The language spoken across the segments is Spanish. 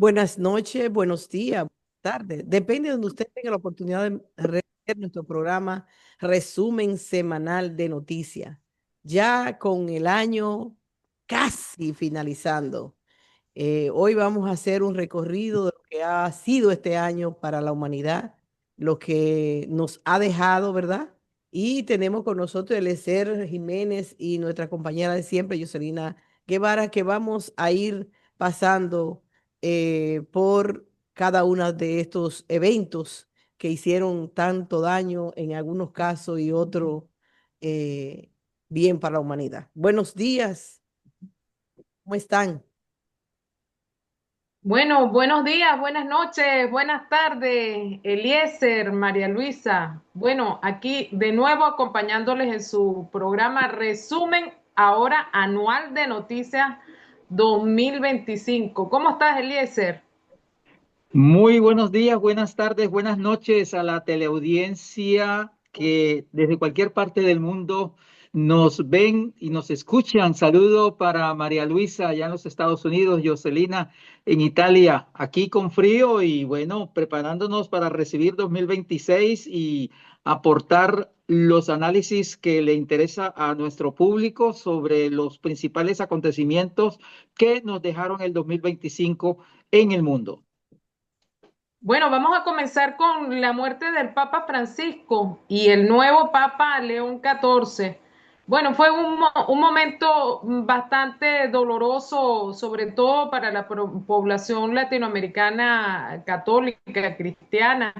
Buenas noches, buenos días, buenas tardes. Depende de donde usted tenga la oportunidad de ver nuestro programa Resumen Semanal de Noticias. Ya con el año casi finalizando. Hoy vamos a hacer un recorrido de lo que ha sido este año para la humanidad, lo que nos ha dejado, ¿verdad? Y tenemos con nosotros Eliezer Jiménez y nuestra compañera de siempre, Jocelyn Guevara, que vamos a ir pasando por cada uno de estos eventos que hicieron tanto daño en algunos casos y otro eh, bien para la humanidad. Buenos días, ¿cómo están? Bueno, buenos días, buenas noches, buenas tardes, Eliezer, María Luisa. Bueno, aquí de nuevo acompañándoles en su programa Resumen ahora anual de noticias 2025. ¿Cómo estás, Eliezer? Muy buenos días, buenas tardes, buenas noches a la teleaudiencia que desde cualquier parte del mundo nos ven y nos escuchan. Saludo para María Luisa allá en los Estados Unidos, Jocelina en Italia, aquí con frío y bueno, preparándonos para recibir 2026 y aportar los análisis que le interesa a nuestro público sobre los principales acontecimientos que nos dejaron el 2025 en el mundo. Bueno, vamos a comenzar con la muerte del Papa Francisco y el nuevo Papa León XIV. Bueno, fue un momento bastante doloroso, sobre todo para la población latinoamericana católica, cristiana.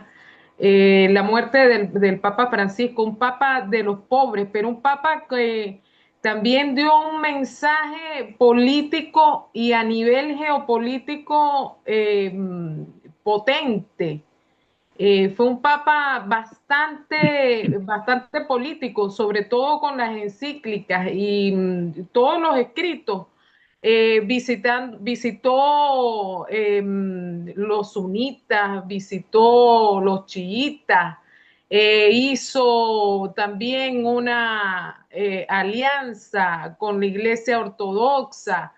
La muerte del Papa Francisco, un papa de los pobres, pero un papa que también dio un mensaje político y a nivel geopolítico potente. Fue un papa bastante político, sobre todo con las encíclicas y todos los escritos. Visitó los sunitas, visitó los chiitas, hizo también una alianza con la Iglesia Ortodoxa.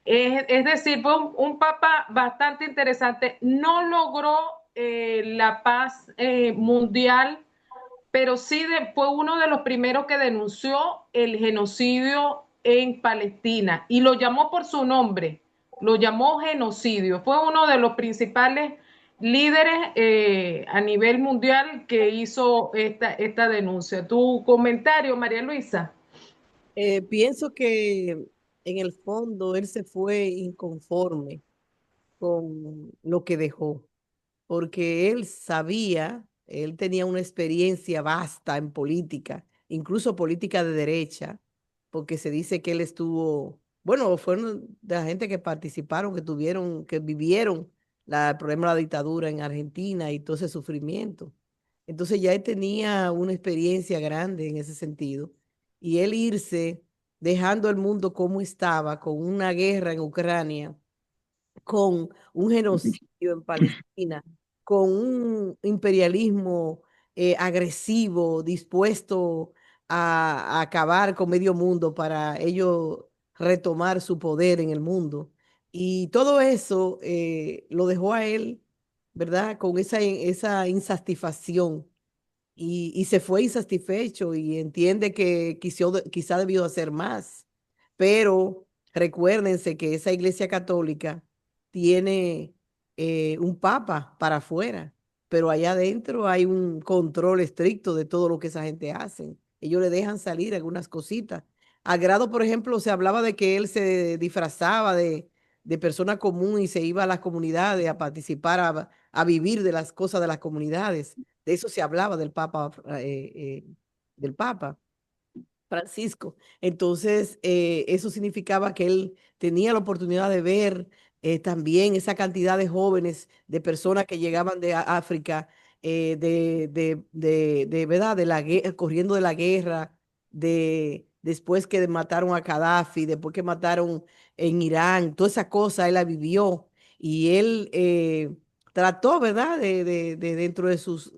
Es decir, fue un papa bastante interesante. No logró la paz mundial, pero sí fue uno de los primeros que denunció el genocidio en Palestina y lo llamó por su nombre, lo llamó genocidio. Fue uno de los principales líderes a nivel mundial que hizo esta denuncia. ¿Tu comentario, María Luisa? Pienso que en el fondo él se fue inconforme con lo que dejó, porque él sabía, él tenía una experiencia vasta en política, incluso política de derecha, porque se dice que él estuvo, bueno, fueron de la gente que participaron, que tuvieron, que vivieron el problema de la dictadura en Argentina y todo ese sufrimiento. Entonces ya él tenía una experiencia grande en ese sentido. Y él irse dejando el mundo como estaba, con una guerra en Ucrania, con un genocidio en Palestina, con un imperialismo agresivo, dispuesto a acabar con medio mundo para ellos retomar su poder en el mundo. Y todo eso lo dejó a él, ¿verdad? Con esa insatisfacción y se fue insatisfecho y entiende que quizá debió hacer más. Pero recuérdense que esa iglesia católica tiene un papa para afuera, pero allá adentro hay un control estricto de todo lo que esa gente hace. Ellos le dejan salir algunas cositas. Al grado, por ejemplo, se hablaba de que él se disfrazaba de persona común y se iba a las comunidades a participar, a vivir de las cosas de las comunidades. De eso se hablaba del Papa Francisco. Entonces, eso significaba que él tenía la oportunidad de ver también esa cantidad de jóvenes, de personas que llegaban de África, ¿verdad? Corriendo de la guerra, después que mataron a Gaddafi, después que mataron en Irán, toda esa cosa él la vivió y él trató, ¿verdad? Dentro de sus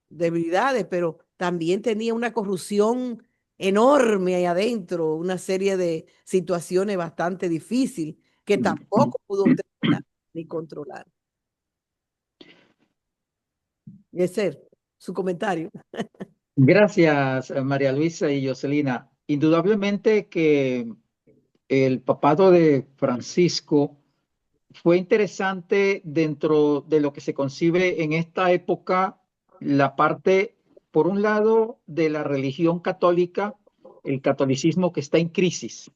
debilidades, pero también tenía una corrupción enorme ahí adentro, una serie de situaciones bastante difíciles que tampoco pudo terminar ni controlar. Yeser, su comentario. Gracias, María Luisa y Jocelina. Indudablemente que el papado de Francisco fue interesante dentro de lo que se concibe en esta época, la parte, por un lado, de la religión católica, el catolicismo que está en crisis.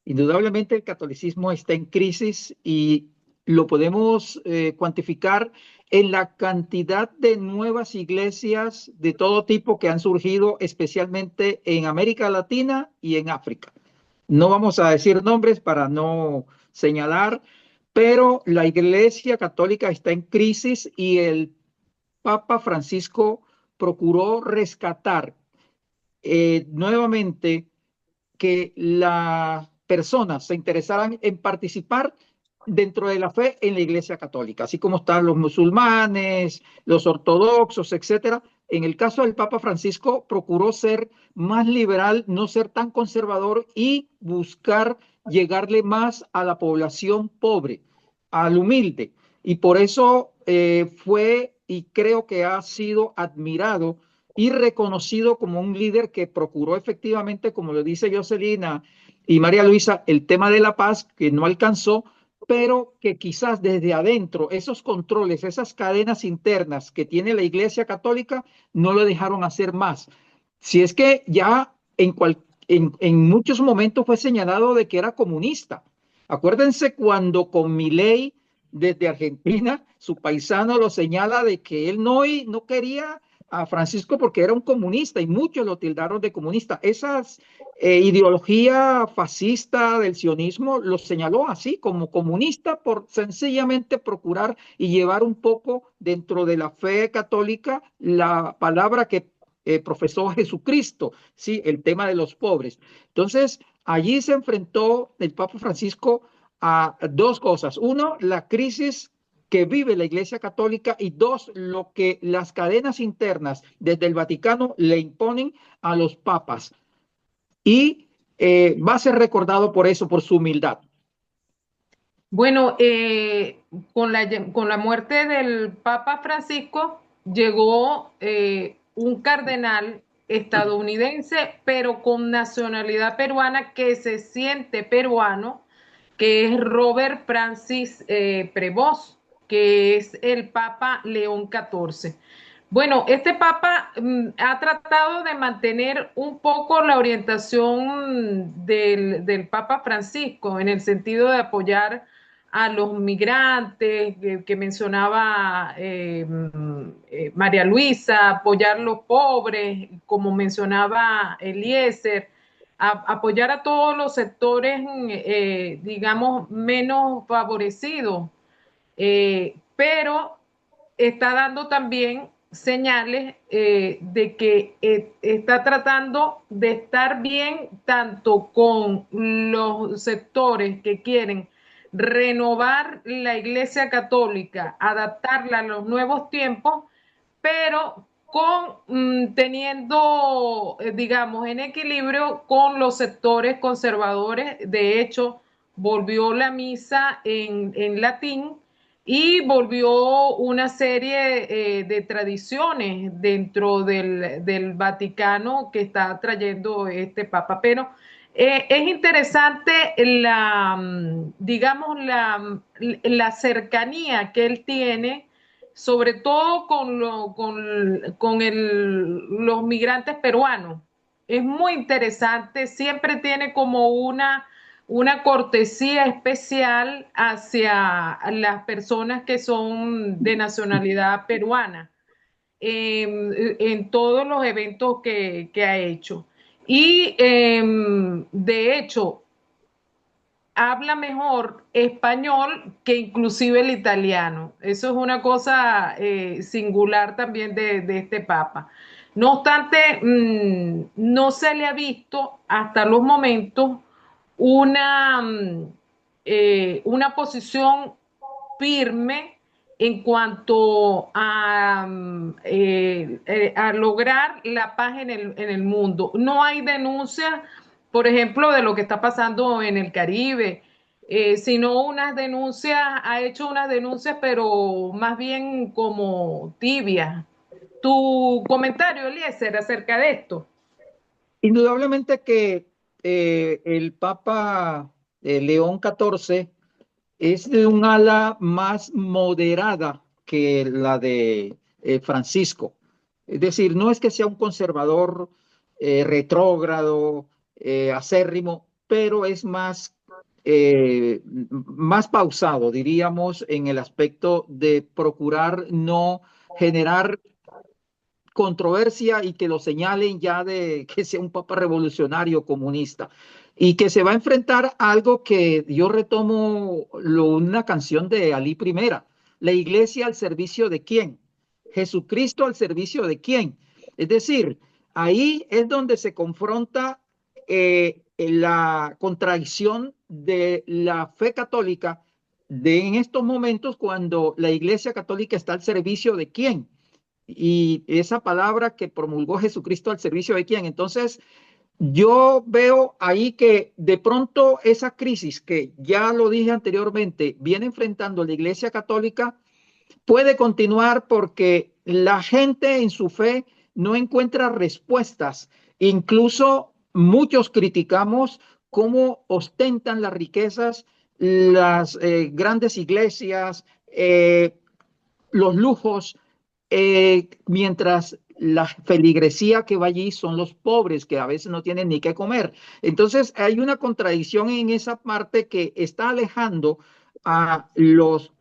Indudablemente el catolicismo está en crisis y lo podemos cuantificar en la cantidad de nuevas iglesias de todo tipo que han surgido, especialmente en América Latina y en África. No vamos a decir nombres para no señalar, pero la Iglesia Católica está en crisis y el Papa Francisco procuró rescatar nuevamente que las personas se interesaran en participar dentro de la fe en la Iglesia Católica, así como están los musulmanes, los ortodoxos, etcétera. En el caso del Papa Francisco, procuró ser más liberal, no ser tan conservador y buscar llegarle más a la población pobre, al humilde. Y por eso fue y creo que ha sido admirado y reconocido como un líder que procuró efectivamente, como lo dice Jocelina y María Luisa, el tema de la paz que no alcanzó, pero que quizás desde adentro esos controles, esas cadenas internas que tiene la Iglesia Católica no lo dejaron hacer más. Si es que ya en muchos momentos fue señalado de que era comunista. Acuérdense cuando con Milei desde Argentina, su paisano lo señala de que él no quería a Francisco porque era un comunista y muchos lo tildaron de comunista. Esa ideología fascista del sionismo lo señaló así como comunista por sencillamente procurar y llevar un poco dentro de la fe católica la palabra que profesó Jesucristo, sí, el tema de los pobres. Entonces, allí se enfrentó el Papa Francisco a dos cosas. Uno, la crisis que vive la Iglesia Católica y dos, lo que las cadenas internas desde el Vaticano le imponen a los papas. Y va a ser recordado por eso, por su humildad. Bueno, con la muerte del Papa Francisco llegó un cardenal estadounidense, pero con nacionalidad peruana, que se siente peruano, que es Robert Francis Prevost, que es el Papa León XIV. Bueno, este Papa ha tratado de mantener un poco la orientación del Papa Francisco en el sentido de apoyar a los migrantes que mencionaba María Luisa, apoyar a los pobres, como mencionaba Eliezer, apoyar a todos los sectores, digamos, menos favorecidos, pero está dando también señales de que está tratando de estar bien tanto con los sectores que quieren renovar la Iglesia Católica, adaptarla a los nuevos tiempos, pero teniendo, digamos, en equilibrio con los sectores conservadores. De hecho, volvió la misa en latín y volvió una serie de tradiciones dentro del Vaticano que está trayendo este Papa. Pero es interesante digamos, la cercanía que él tiene, sobre todo los migrantes peruanos. Es muy interesante, siempre tiene como una cortesía especial hacia las personas que son de nacionalidad peruana en todos los eventos que ha hecho. Y de hecho, habla mejor español que inclusive el italiano. Eso es una cosa singular también de este Papa. No obstante, no se le ha visto hasta los momentos una posición firme en cuanto a lograr la paz en el mundo. No hay denuncias, por ejemplo, de lo que está pasando en el Caribe. sino unas denuncias, ha hecho unas denuncias, pero más bien como tibias. Tu comentario, Eliezer, acerca de esto. Indudablemente que el Papa León XIV es de un ala más moderada que la de Francisco. Es decir, no es que sea un conservador retrógrado, acérrimo, pero es más pausado, diríamos, en el aspecto de procurar no generar controversia y que lo señalen ya de que sea un papa revolucionario comunista y que se va a enfrentar a algo que yo retomo una canción de Ali Primera, la iglesia al servicio de quién, Jesucristo al servicio de quién. Es decir, ahí es donde se confronta la contradicción de la fe católica en estos momentos cuando la iglesia católica está al servicio de quién y esa palabra que promulgó Jesucristo al servicio de quién. Entonces, yo veo ahí que de pronto esa crisis que ya lo dije anteriormente, viene enfrentando la Iglesia Católica, puede continuar porque la gente en su fe no encuentra respuestas. Incluso muchos criticamos cómo ostentan las riquezas las grandes iglesias, los lujos, mientras la feligresía que va allí son los pobres, que a veces no tienen ni qué comer. Entonces, hay una contradicción en esa parte que está alejando a los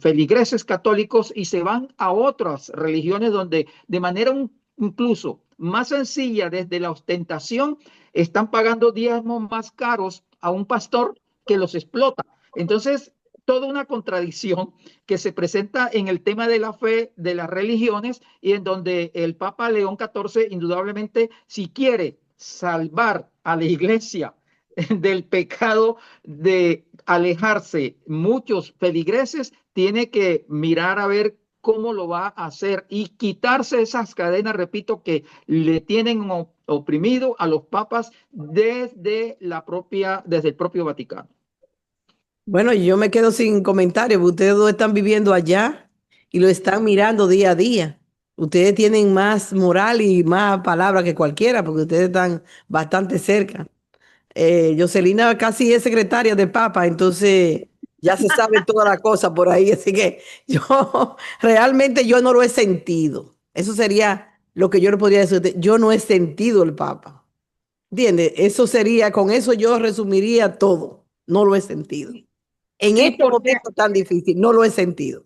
feligreses católicos y se van a otras religiones donde de manera incluso más sencilla, desde la ostentación, están pagando diezmos más caros a un pastor que los explota. Entonces, toda una contradicción que se presenta en el tema de la fe, de las religiones, y en donde el Papa León XIV, indudablemente, si quiere salvar a la iglesia del pecado de alejarse muchos feligreses, tiene que mirar a ver cómo lo va a hacer y quitarse esas cadenas, repito, que le tienen oprimido a los papas desde el propio Vaticano. Bueno, yo me quedo sin comentarios, porque ustedes dos están viviendo allá y lo están mirando día a día. Ustedes tienen más moral y más palabra que cualquiera, porque ustedes están bastante cerca. Jocelyn casi es secretaria de Papa, entonces ya se sabe toda la cosa por ahí, así que yo realmente yo no lo he sentido. Eso sería lo que yo le podría decir. Yo no he sentido el Papa. ¿Entiendes? Eso sería, con eso yo resumiría todo. No lo he sentido. En Sí, este porque momento tan difícil, no lo he sentido.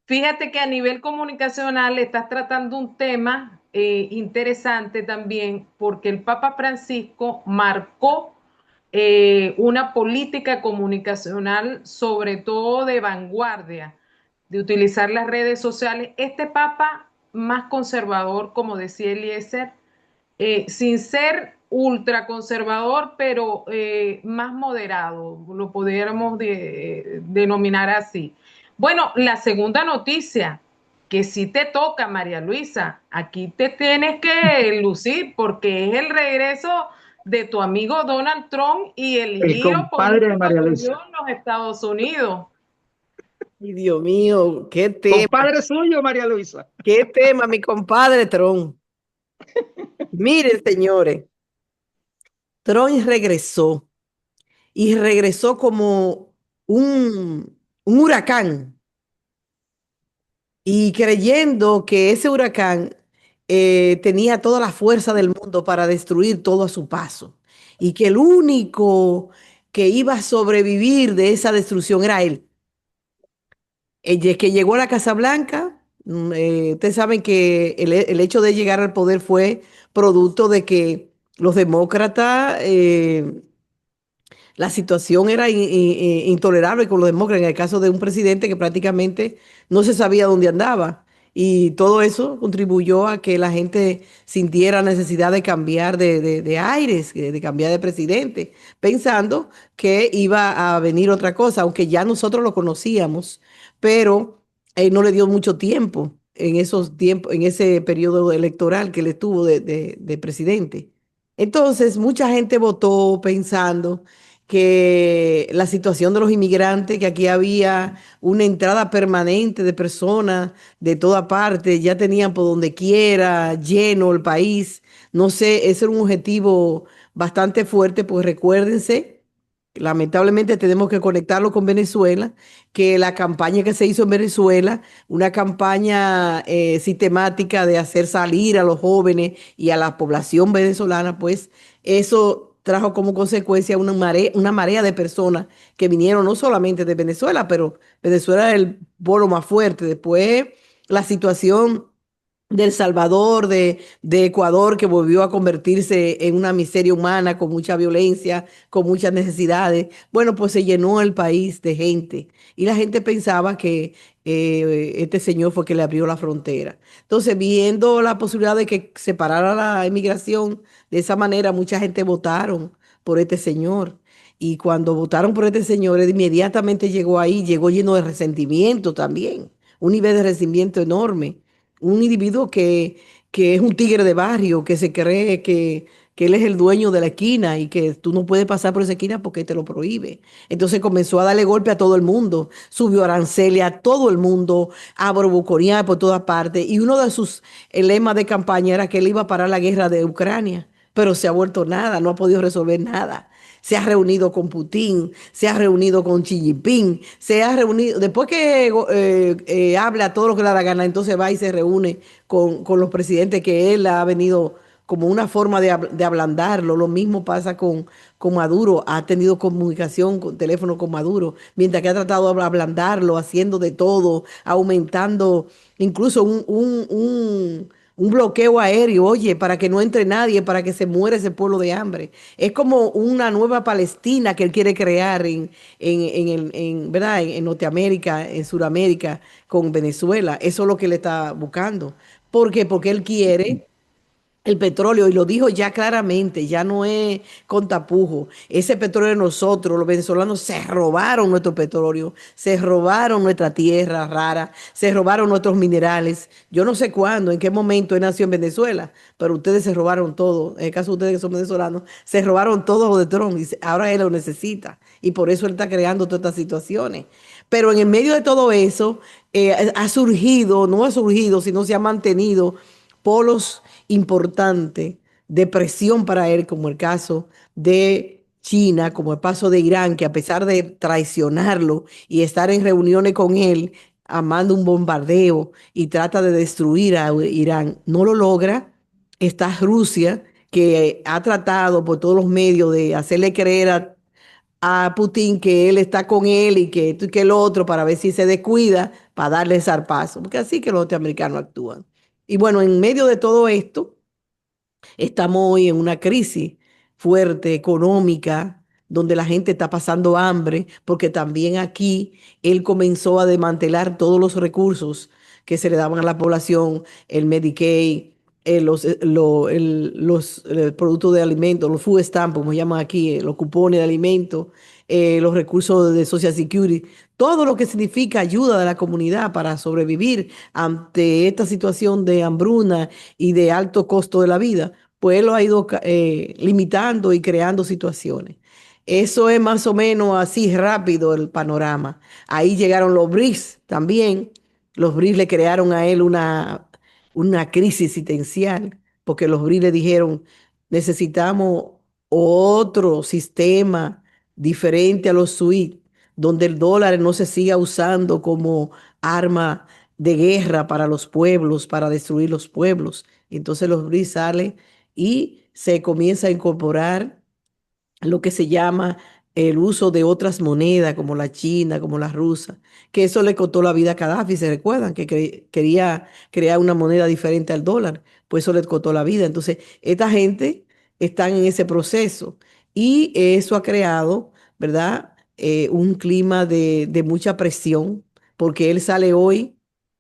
fíjate que a nivel comunicacional estás tratando un tema interesante también, porque el Papa Francisco marcó una política comunicacional, sobre todo de vanguardia, de utilizar las redes sociales. Este Papa más conservador, como decía Eliezer, sin ser ultraconservador, pero más moderado, lo pudiéramos denominar así. Bueno, la segunda noticia, que sí te toca, María Luisa, aquí te tienes que lucir porque es el regreso de tu amigo Donald Trump y el El giro compadre de político María que Luisa. dio en los Estados Unidos. Y Dios mío, Compadre suyo, María Luisa. qué tema, mi compadre Tron. Miren, señores, Tron regresó y regresó como un huracán y creyendo que ese huracán tenía toda la fuerza del mundo para destruir todo a su paso y que el único que iba a sobrevivir de esa destrucción era él. Que llegó a la Casa Blanca, ustedes saben que el hecho de llegar al poder fue producto de que los demócratas la situación era intolerable con los demócratas, en el caso de un presidente que prácticamente no se sabía dónde andaba. Y todo eso contribuyó a que la gente sintiera necesidad de cambiar de aires, de cambiar de presidente, pensando que iba a venir otra cosa, aunque ya nosotros lo conocíamos, pero no le dio mucho tiempo en esos tiempos, en ese periodo electoral que le tuvo de presidente. Entonces, mucha gente votó pensando que la situación de los inmigrantes, que aquí había una entrada permanente de personas de toda parte, ya tenían por donde quiera lleno el país. No sé, ese era un objetivo bastante fuerte, pues recuérdense, lamentablemente tenemos que conectarlo con Venezuela, que la campaña que se hizo en Venezuela, una campaña sistemática de hacer salir a los jóvenes y a la población venezolana, pues eso trajo como consecuencia una marea de personas que vinieron no solamente de Venezuela, pero Venezuela es el polo más fuerte. Después la situación de El Salvador, de Ecuador, que volvió a convertirse en una miseria humana con mucha violencia, con muchas necesidades. Bueno, pues se llenó el país de gente y la gente pensaba que este señor fue que le abrió la frontera. Entonces, viendo la posibilidad de que se parara la inmigración de esa manera, mucha gente votaron por este señor. Y cuando votaron por este señor, él inmediatamente llegó ahí, llegó lleno de resentimiento también, un nivel de resentimiento enorme, un individuo que es un tigre de barrio, que se cree que él es el dueño de la esquina y que tú no puedes pasar por esa esquina porque te lo prohíbe. Entonces comenzó a darle golpe a todo el mundo, subió aranceles a todo el mundo, a borboconear por todas partes. Y uno de sus lemas de campaña era que él iba a parar la guerra de Ucrania, pero se ha vuelto nada, no ha podido resolver nada. Se ha reunido con Putin, se ha reunido con Xi Jinping, se ha reunido, después que habla todo lo que le da la gana, entonces va y se reúne con los presidentes que él ha venido como una forma de ablandarlo. Lo mismo pasa con Maduro, ha tenido comunicación con teléfono con Maduro, mientras que ha tratado de ablandarlo, haciendo de todo, aumentando incluso un bloqueo aéreo, oye, para que no entre nadie, para que se muera ese pueblo de hambre. Es como una nueva Palestina que él quiere crear ¿verdad? En Norteamérica, en Sudamérica, con Venezuela. Eso es lo que él está buscando. ¿Por qué? Porque él quiere el petróleo, y lo dijo ya claramente, ya no es con tapujo. Ese petróleo de nosotros, los venezolanos, se robaron nuestro petróleo, se robaron nuestra tierra rara, se robaron nuestros minerales. Yo no sé cuándo, en qué momento él nació en Venezuela, pero ustedes se robaron todo. En el caso de ustedes que son venezolanos, se robaron todo lo de Trump y ahora él lo necesita. Y por eso él está creando todas estas situaciones. Pero en el medio de todo eso, ha surgido, no ha surgido, sino se ha mantenido polos importantes de presión para él, como el caso de China, como el caso de Irán, que a pesar de traicionarlo y estar en reuniones con él, amando un bombardeo y trata de destruir a Irán, no lo logra. Está Rusia, que ha tratado por todos los medios de hacerle creer a Putin que él está con él y que esto y que el otro para ver si se descuida para darle el zarpazo, porque así que los norteamericanos actúan. Y bueno, en medio de todo esto, estamos hoy en una crisis fuerte económica, donde la gente está pasando hambre, porque también aquí él comenzó a desmantelar todos los recursos que se le daban a la población, el Medicaid, los productos de alimentos, los food stamps, como llaman aquí, los cupones de alimentos, los recursos de Social Security, todo lo que significa ayuda de la comunidad para sobrevivir ante esta situación de hambruna y de alto costo de la vida, pues él lo ha ido limitando y creando situaciones. Eso es más o menos así rápido el panorama. Ahí llegaron los BRICS también. Los BRICS le crearon a él una crisis existencial, porque los BRICS le dijeron, necesitamos otro sistema diferente a los SWIFT, donde el dólar no se siga usando como arma de guerra para los pueblos, para destruir los pueblos. Entonces los BRICS salen y se comienza a incorporar lo que se llama el uso de otras monedas como la china, como la rusa, que eso le costó la vida a Gaddafi. ¿Se recuerdan que quería crear una moneda diferente al dólar? Pues eso le costó la vida. Entonces, esta gente está en ese proceso y eso ha creado, ¿verdad? Un clima de mucha presión, porque él sale hoy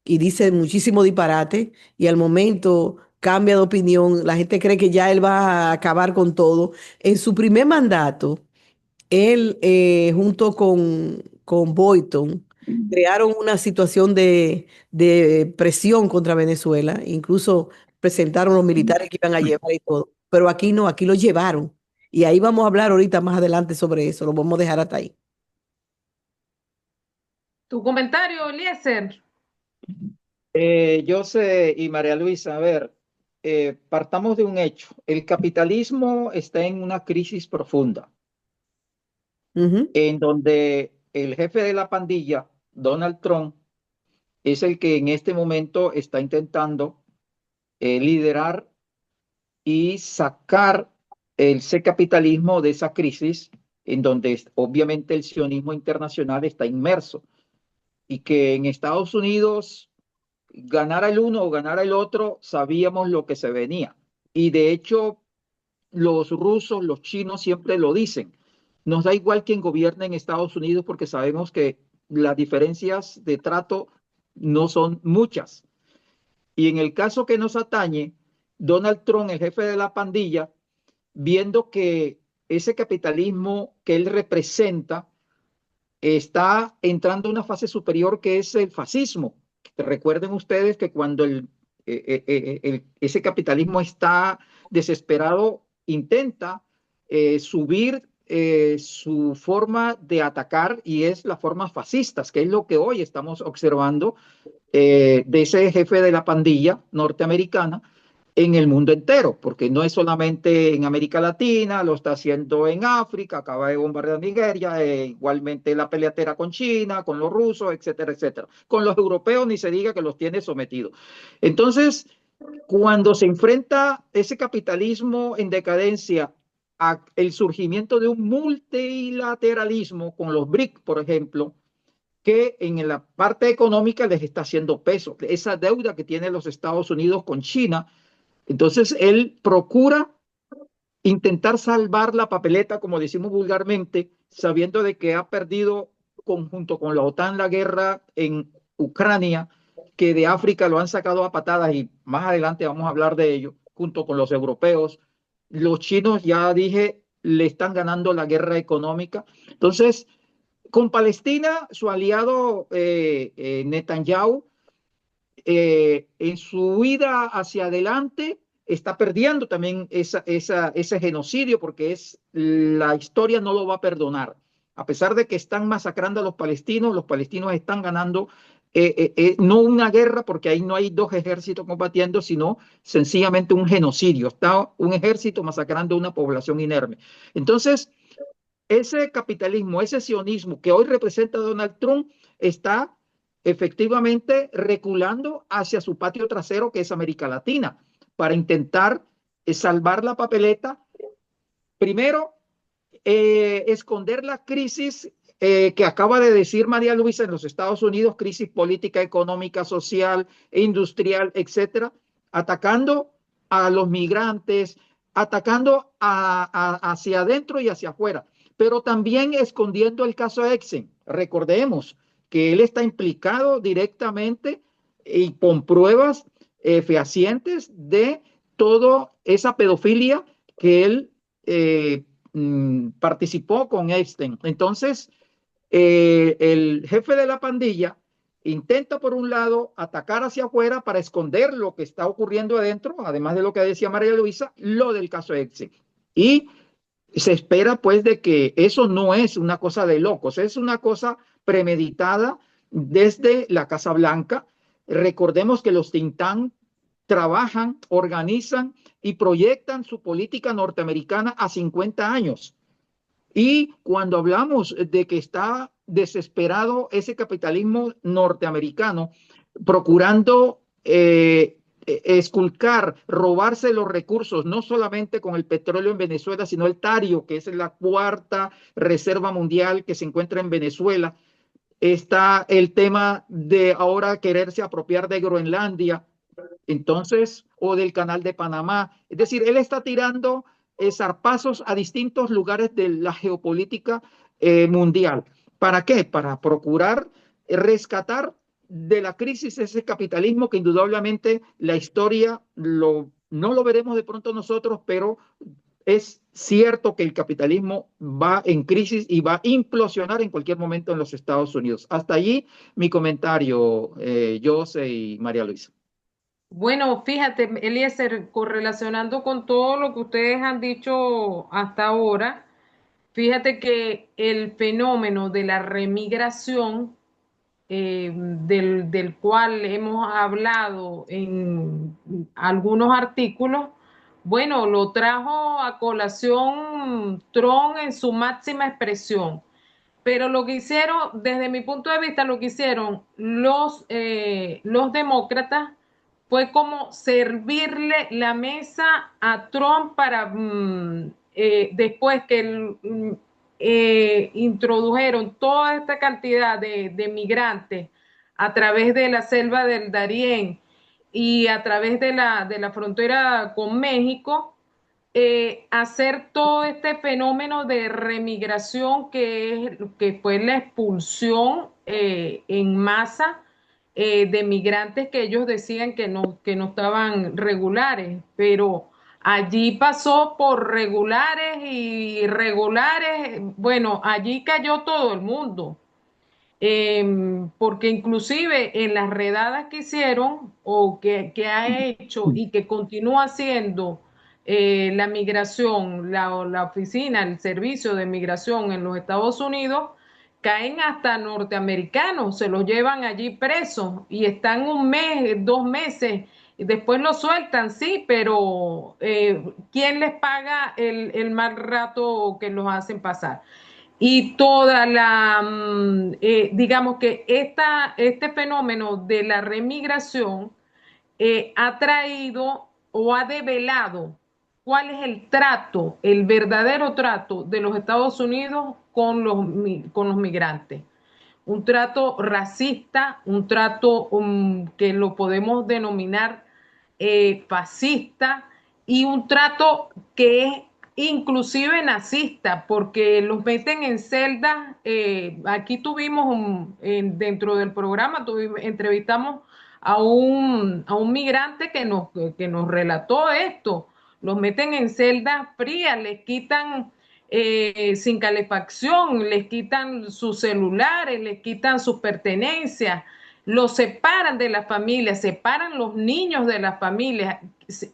y dice muchísimo disparate y al momento cambia de opinión. La gente cree que ya él va a acabar con todo. En su primer mandato, él, junto con Boyton, crearon una situación de presión contra Venezuela. Incluso presentaron los militares que iban a llevar y todo. Pero aquí no, aquí lo llevaron. Y ahí vamos a hablar ahorita más adelante sobre eso, lo vamos a dejar hasta ahí. Tu comentario, Eliezer. José y María Luisa, a ver, partamos de un hecho. El capitalismo está en una crisis profunda, Ujú. en donde el jefe de la pandilla, Donald Trump, es el que en este momento está intentando liderar y sacar ese capitalismo de esa crisis, en donde obviamente el sionismo internacional está inmerso y que en Estados Unidos ganara el uno o ganara el otro, sabíamos lo que se venía. Y de hecho, los rusos, los chinos siempre lo dicen. Nos da igual quien gobierna en Estados Unidos porque sabemos que las diferencias de trato no son muchas. Y en el caso que nos atañe, Donald Trump, el jefe de la pandilla, viendo que ese capitalismo que él representa está entrando a una fase superior que es el fascismo. Recuerden ustedes que cuando ese capitalismo está desesperado, intenta subir su forma de atacar y es la forma fascistas, que es lo que hoy estamos observando de ese jefe de la pandilla norteamericana en el mundo entero, porque no es solamente en América Latina, lo está haciendo en África, acaba de bombardear Nigeria, igualmente la peleatera con China, con los rusos, etcétera, etcétera. Con los europeos ni se diga que los tiene sometidos. Entonces, cuando se enfrenta ese capitalismo en decadencia a el surgimiento de un multilateralismo con los BRIC, por ejemplo, que en la parte económica les está haciendo peso. Esa deuda que tienen los Estados Unidos con China, entonces él procura intentar salvar la papeleta, como decimos vulgarmente, sabiendo de que ha perdido junto con la OTAN la guerra en Ucrania, que de África lo han sacado a patadas y más adelante vamos a hablar de ello, junto con los europeos. Los chinos, ya dije, le están ganando la guerra económica. Entonces, con Palestina, su aliado Netanyahu, en su huida hacia adelante, está perdiendo también ese genocidio porque la historia no lo va a perdonar. A pesar de que están masacrando a los palestinos están ganando no una guerra porque ahí no hay dos ejércitos combatiendo, sino sencillamente un genocidio. Está un ejército masacrando a una población inerme. Entonces, ese capitalismo, ese sionismo que hoy representa Donald Trump está efectivamente reculando hacia su patio trasero, que es América Latina, para intentar salvar la papeleta. Primero, esconder la crisis que acaba de decir María Luisa en los Estados Unidos, crisis política, económica, social, industrial, etcétera, atacando a los migrantes, atacando hacia adentro y hacia afuera, pero también escondiendo el caso Exxon. Recordemos que él está implicado directamente y con pruebas fehacientes de toda esa pedofilia que él participó con Epstein. Entonces, el jefe de la pandilla intenta, por un lado, atacar hacia afuera para esconder lo que está ocurriendo adentro, además de lo que decía María Luisa, lo del caso Epstein. Y se espera, pues, de que eso no es una cosa de locos, es una cosa premeditada desde la Casa Blanca. Recordemos que los think tanks trabajan, organizan y proyectan su política norteamericana a 50 años. Y cuando hablamos de que está desesperado ese capitalismo norteamericano, procurando esculcar, robarse los recursos, no solamente con el petróleo en Venezuela, sino el tario, que es la cuarta reserva mundial que se encuentra en Venezuela. Está el tema de ahora quererse apropiar de Groenlandia, entonces, o del canal de Panamá. Es decir, él está tirando zarpazos a distintos lugares de la geopolítica mundial. ¿Para qué? Para procurar rescatar de la crisis ese capitalismo que indudablemente la historia no lo veremos de pronto nosotros, pero es cierto que el capitalismo va en crisis y va a implosionar en cualquier momento en los Estados Unidos. Hasta allí mi comentario, José y María Luisa. Bueno, fíjate, Eliezer, correlacionando con todo lo que ustedes han dicho hasta ahora, fíjate que el fenómeno de la remigración, del cual hemos hablado en algunos artículos, bueno, lo trajo a colación Trump en su máxima expresión. Pero lo que hicieron, desde mi punto de vista, lo que hicieron los demócratas fue como servirle la mesa a Trump para después que introdujeron toda esta cantidad de migrantes a través de la selva del Darién y a través de la frontera con México, hacer todo este fenómeno de remigración que fue la expulsión en masa de migrantes que ellos decían que no estaban regulares, pero allí pasó por regulares y irregulares, bueno, allí cayó todo el mundo. Porque inclusive en las redadas que hicieron o que ha hecho y que continúa haciendo la migración, la oficina, el servicio de migración en los Estados Unidos, caen hasta norteamericanos, se los llevan allí presos y están un mes, 2 meses, y después los sueltan, sí, pero ¿quién les paga el mal rato que los hacen pasar? Y toda digamos que este fenómeno de la remigración ha traído o ha develado cuál es el trato, el verdadero trato de los Estados Unidos con los migrantes. Un trato racista, un trato que lo podemos denominar fascista y un trato que es inclusive nazista, porque los meten en celdas. Aquí tuvimos, dentro del programa, entrevistamos a un migrante que nos relató esto. Los meten en celdas frías, les quitan sin calefacción, les quitan sus celulares, les quitan sus pertenencias, los separan de la familia, separan los niños de la familia.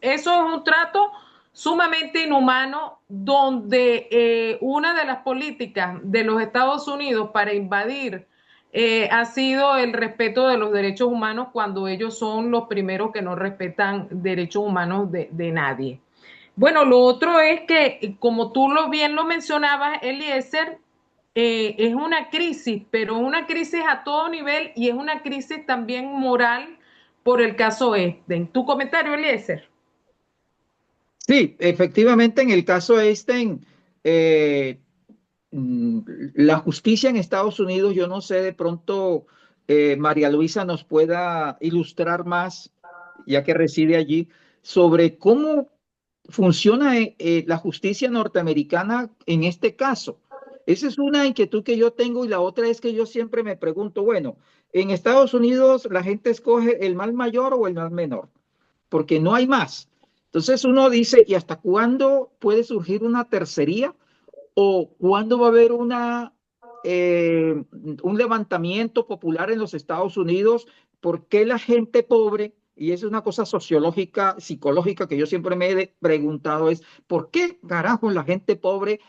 Eso es un trato sumamente inhumano donde una de las políticas de los Estados Unidos para invadir ha sido el respeto de los derechos humanos cuando ellos son los primeros que no respetan derechos humanos de nadie. Bueno, lo otro es que, como tú bien lo mencionabas, Eliezer, es una crisis, pero una crisis a todo nivel y es una crisis también moral por el caso este. ¿Tu comentario, Eliezer? Sí, efectivamente, en el caso Einstein, eh, mm, la justicia en Estados Unidos, yo no sé, de pronto María Luisa nos pueda ilustrar más, ya que reside allí, sobre cómo funciona la justicia norteamericana en este caso. Esa es una inquietud que yo tengo y la otra es que yo siempre me pregunto, bueno, en Estados Unidos la gente escoge el mal mayor o el mal menor, porque no hay más. Entonces uno dice, ¿y hasta cuándo puede surgir una tercería? ¿O cuándo va a haber un levantamiento popular en los Estados Unidos? ¿Por qué la gente pobre, y es una cosa sociológica, psicológica que yo siempre me he preguntado, es ¿por qué carajo la gente pobre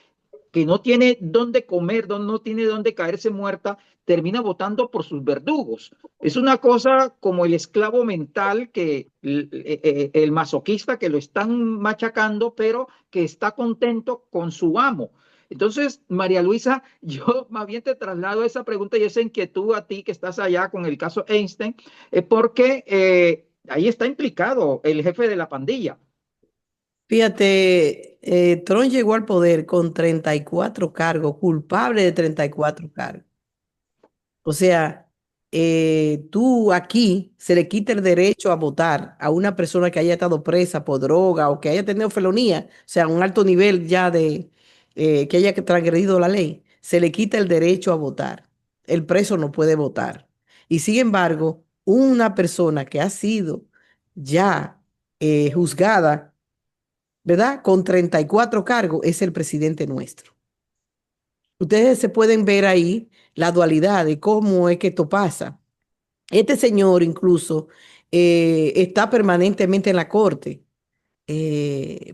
que no tiene dónde comer, no tiene dónde caerse muerta, termina votando por sus verdugos? Es una cosa como el esclavo mental, que el masoquista que lo están machacando, pero que está contento con su amo. Entonces, María Luisa, yo más bien te traslado esa pregunta y esa inquietud a ti que estás allá con el caso Einstein, porque ahí está implicado el jefe de la pandilla. Fíjate, Trump llegó al poder con 34 cargos, culpable de 34 cargos. O sea, tú aquí se le quita el derecho a votar a una persona que haya estado presa por droga o que haya tenido felonía, o sea, un alto nivel ya de que haya transgredido la ley, se le quita el derecho a votar. El preso no puede votar. Y sin embargo, una persona que ha sido ya juzgada, ¿verdad? Con 34 cargos es el presidente nuestro. Ustedes se pueden ver ahí la dualidad de cómo es que esto pasa. Este señor incluso está permanentemente en la corte.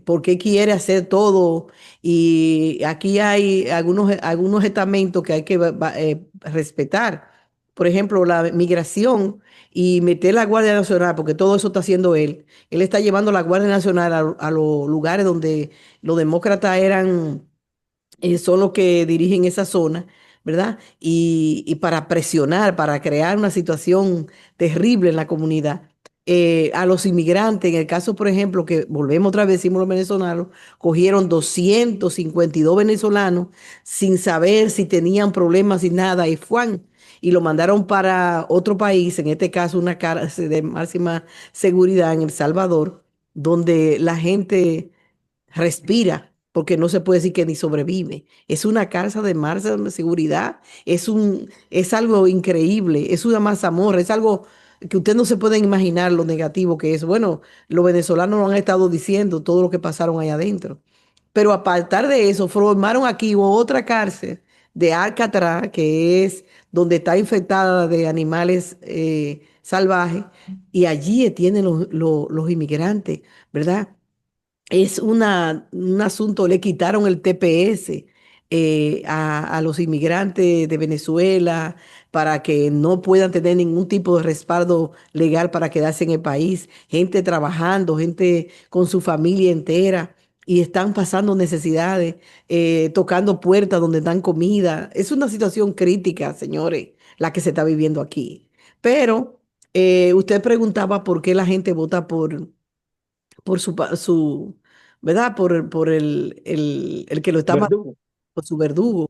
Porque quiere hacer todo y aquí hay algunos estamentos que hay que respetar. Por ejemplo, la migración y meter la Guardia Nacional, porque todo eso está haciendo él. Él está llevando la Guardia Nacional a los lugares donde los demócratas son los que dirigen esa zona, ¿verdad? Y para presionar, para crear una situación terrible en la comunidad. A los inmigrantes, en el caso, por ejemplo, que volvemos otra vez, decimos los venezolanos, cogieron 252 venezolanos sin saber si tenían problemas y nada, y fuan, y lo mandaron para otro país, en este caso una cárcel de máxima seguridad en El Salvador, donde la gente respira, porque no se puede decir que ni sobrevive. Es una cárcel de máxima seguridad, es algo increíble, es una mazamorra, es algo que usted no se puede imaginar lo negativo que es. Bueno, los venezolanos lo han estado diciendo, todo lo que pasaron allá adentro. Pero apartar de eso, formaron aquí otra cárcel de Alcatraz, que es donde está infectada de animales salvajes, y allí tienen los inmigrantes, ¿verdad? Es un asunto, le quitaron el TPS a los inmigrantes de Venezuela para que no puedan tener ningún tipo de respaldo legal para quedarse en el país. Gente trabajando, gente con su familia entera y están pasando necesidades, tocando puertas donde dan comida. Es una situación crítica, señores, la que se está viviendo aquí. Pero usted preguntaba por qué la gente vota por ¿verdad? Por el que lo está matando, Verdugo. por su verdugo.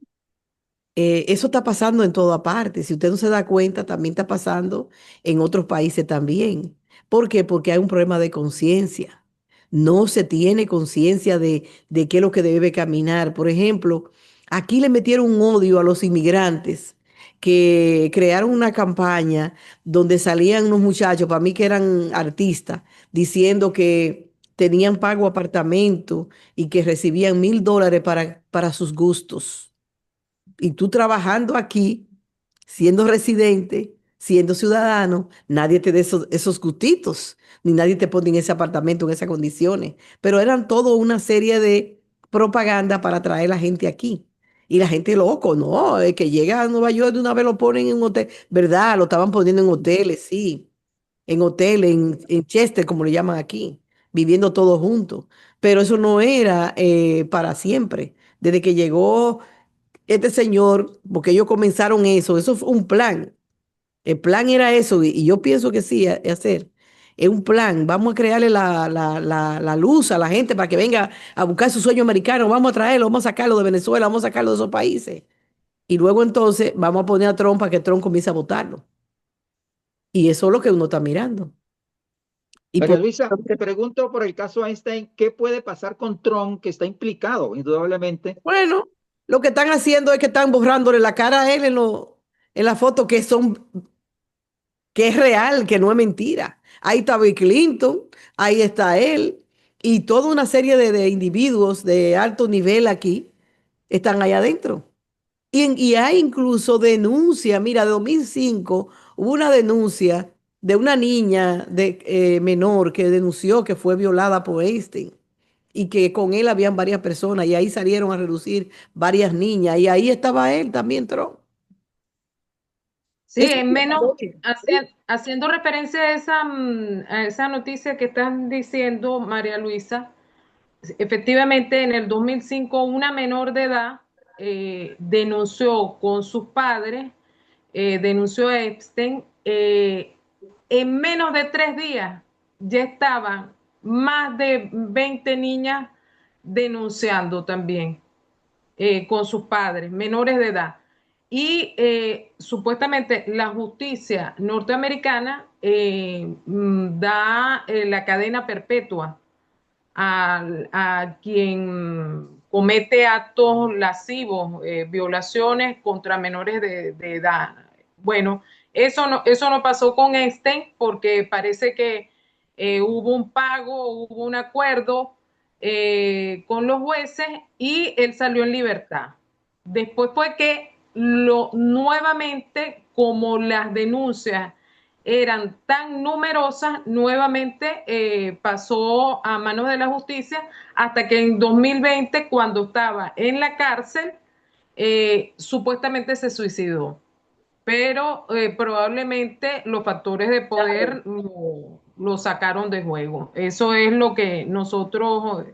Eso está pasando en toda parte. Si usted no se da cuenta, también está pasando en otros países también. ¿Por qué? Porque hay un problema de conciencia. No se tiene conciencia de qué es lo que debe caminar. Por ejemplo, aquí le metieron un odio a los inmigrantes que crearon una campaña donde salían unos muchachos, para mí que eran artistas, diciendo que tenían pago apartamento y que recibían $1,000 para sus gustos. Y tú trabajando aquí, siendo residente, siendo ciudadano, nadie te da esos gustitos, ni nadie te pone en ese apartamento, en esas condiciones. Pero eran todo una serie de propaganda para traer a la gente aquí. Y la gente loco, no, el que llega a Nueva York de una vez lo ponen en un hotel, ¿verdad? Lo estaban poniendo en hoteles, sí, en hoteles, en Chester, como le llaman aquí, viviendo todos juntos. Pero eso no era para siempre. Desde que llegó este señor, porque ellos comenzaron eso fue un plan. El plan era eso, y yo pienso que sí, hacer. Es un plan. Vamos a crearle la luz a la gente para que venga a buscar su sueño americano. Vamos a traerlo, vamos a sacarlo de Venezuela, vamos a sacarlo de esos países. Y luego entonces vamos a poner a Trump para que Trump comience a votarlo. Y eso es lo que uno está mirando. Y María por, Luisa, te pregunto por el caso Einstein, ¿qué puede pasar con Trump, que está implicado, indudablemente? bueno, lo que están haciendo es que están borrándole la cara a él en la foto que es real, que no es mentira. Ahí está Bill Clinton, ahí está él, y toda una serie de individuos de alto nivel aquí están ahí adentro. Y hay incluso denuncia, mira, de 2005 hubo una denuncia de una niña menor que denunció que fue violada por Einstein y que con él habían varias personas y ahí salieron a reducir varias niñas y ahí estaba él también, Trump. Sí, Es en una menos, parodia. haciendo referencia a esa noticia que están diciendo, María Luisa, efectivamente en el 2005 una menor de edad denunció con sus padres, denunció a Epstein, en menos de 3 días ya estaban más de 20 niñas denunciando también con sus padres, menores de edad. Y supuestamente la justicia norteamericana da la cadena perpetua a quien comete actos lascivos, violaciones contra menores de edad. Bueno, eso no pasó con Einstein porque parece que hubo un pago, hubo un acuerdo con los jueces y él salió en libertad. Después fue que nuevamente, como las denuncias eran tan numerosas, nuevamente pasó a manos de la justicia hasta que en 2020, cuando estaba en la cárcel, supuestamente se suicidó, pero probablemente los factores de poder lo sacaron de juego. Eso es lo que nosotros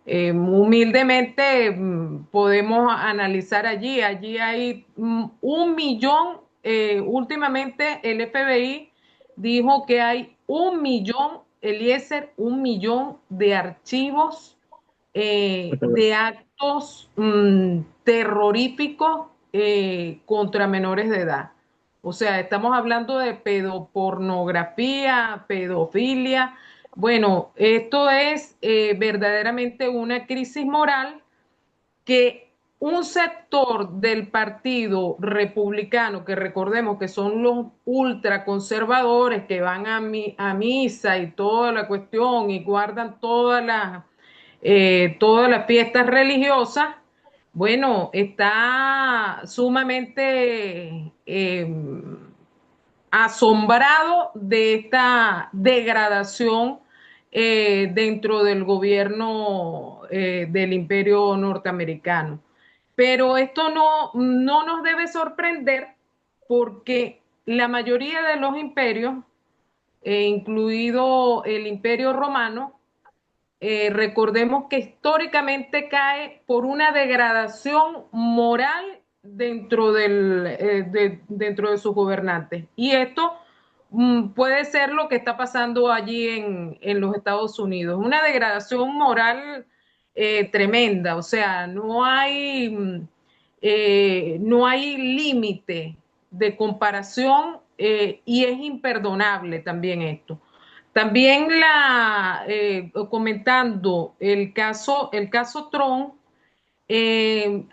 humildemente podemos analizar allí. Allí hay 1 millón, últimamente el FBI dijo que hay 1 millón, Eliezer, 1 millón de archivos de actos terroríficos contra menores de edad. O sea, estamos hablando de pedopornografía, pedofilia. Bueno, esto es verdaderamente una crisis moral que un sector del Partido Republicano, que recordemos que son los ultraconservadores que van a misa y toda la cuestión y guardan todas las fiestas religiosas, bueno, está sumamente asombrado de esta degradación dentro del gobierno del imperio norteamericano. Pero esto no nos debe sorprender porque la mayoría de los imperios, incluido el imperio romano, recordemos que históricamente cae por una degradación moral dentro de sus gobernantes. Y esto puede ser lo que está pasando allí en los Estados Unidos, una degradación moral tremenda, o sea, no hay límite de comparación y es imperdonable también esto. También comentando el caso Trump,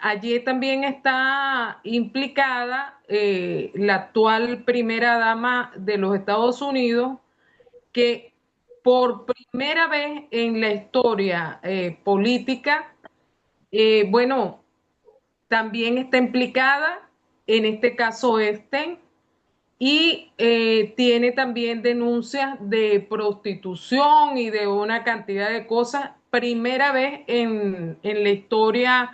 allí también está implicada la actual primera dama de los Estados Unidos, que por primera vez en la historia política, bueno, también está implicada en este caso Epstein y tiene también denuncias de prostitución y de una cantidad de cosas, primera vez en la historia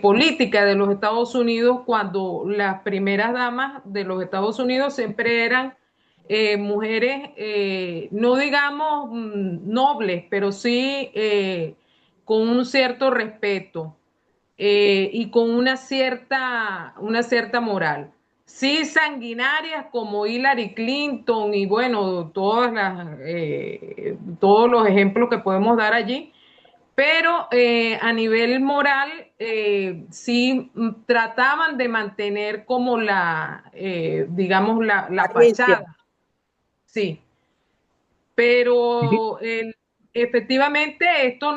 política de los Estados Unidos, cuando las primeras damas de los Estados Unidos siempre eran mujeres, no digamos nobles, pero sí con un cierto respeto y con una cierta moral. Sí, sanguinarias como Hillary Clinton y bueno, todos los ejemplos que podemos dar allí, pero a nivel moral sí trataban de mantener como digamos, la fachada, sí, pero efectivamente esto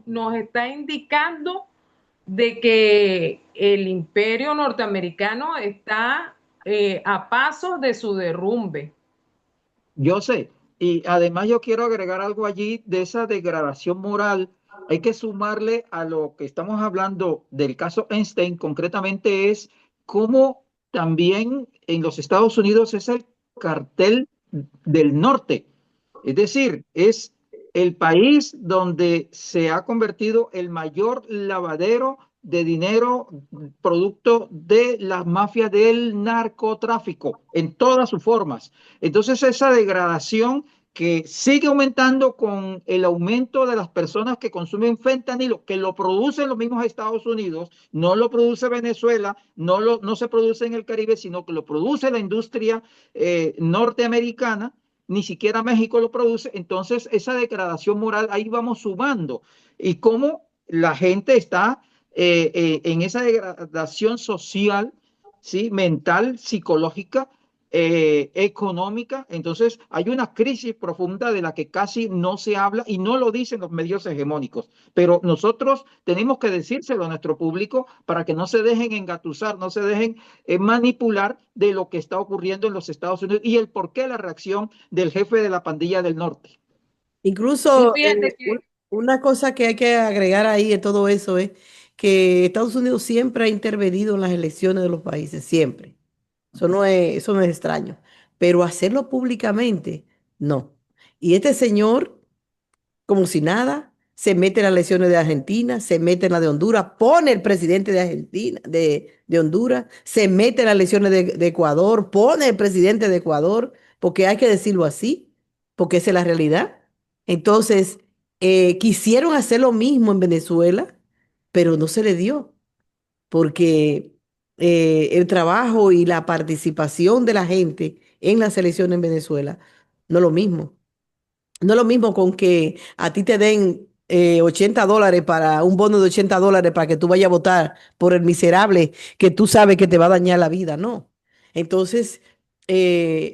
nos está indicando de que el imperio norteamericano está a pasos de su derrumbe. Yo sé, y además yo quiero agregar algo allí de esa degradación moral. Hay que sumarle a lo que estamos hablando del caso Einstein, concretamente es cómo también en los Estados Unidos es el cartel del norte. Es decir, es el país donde se ha convertido el mayor lavadero de dinero producto de las mafias del narcotráfico en todas sus formas. Entonces, esa degradación que sigue aumentando con el aumento de las personas que consumen fentanilo, que lo producen los mismos Estados Unidos, no lo produce Venezuela, no se produce en el Caribe, sino que lo produce la industria norteamericana, ni siquiera México lo produce. Entonces, esa degradación moral, ahí vamos sumando. Y cómo la gente está en esa degradación social, ¿sí? Mental, psicológica, económica. Entonces, hay una crisis profunda de la que casi no se habla y no lo dicen los medios hegemónicos. Pero nosotros tenemos que decírselo a nuestro público para que no se dejen engatusar, no se dejen manipular de lo que está ocurriendo en los Estados Unidos y el por qué la reacción del jefe de la pandilla del norte. Sí, Incluso fíjate que una cosa que hay que agregar ahí de todo eso es que Estados Unidos siempre ha intervenido en las elecciones de los países, siempre. Eso no es extraño. Pero hacerlo públicamente, no. Y este señor, como si nada, se mete en las elecciones de Argentina, se mete en la de Honduras, pone el presidente de Argentina, de Honduras, se mete en las elecciones de Ecuador, pone el presidente de Ecuador, porque hay que decirlo así, porque esa es la realidad. Entonces, quisieron hacer lo mismo en Venezuela, pero no se le dio porque el trabajo y la participación de la gente en la selección en Venezuela no es lo mismo. No es lo mismo con que a ti te den $80 para un bono de $80 para que tú vayas a votar por el miserable que tú sabes que te va a dañar la vida, no. Entonces,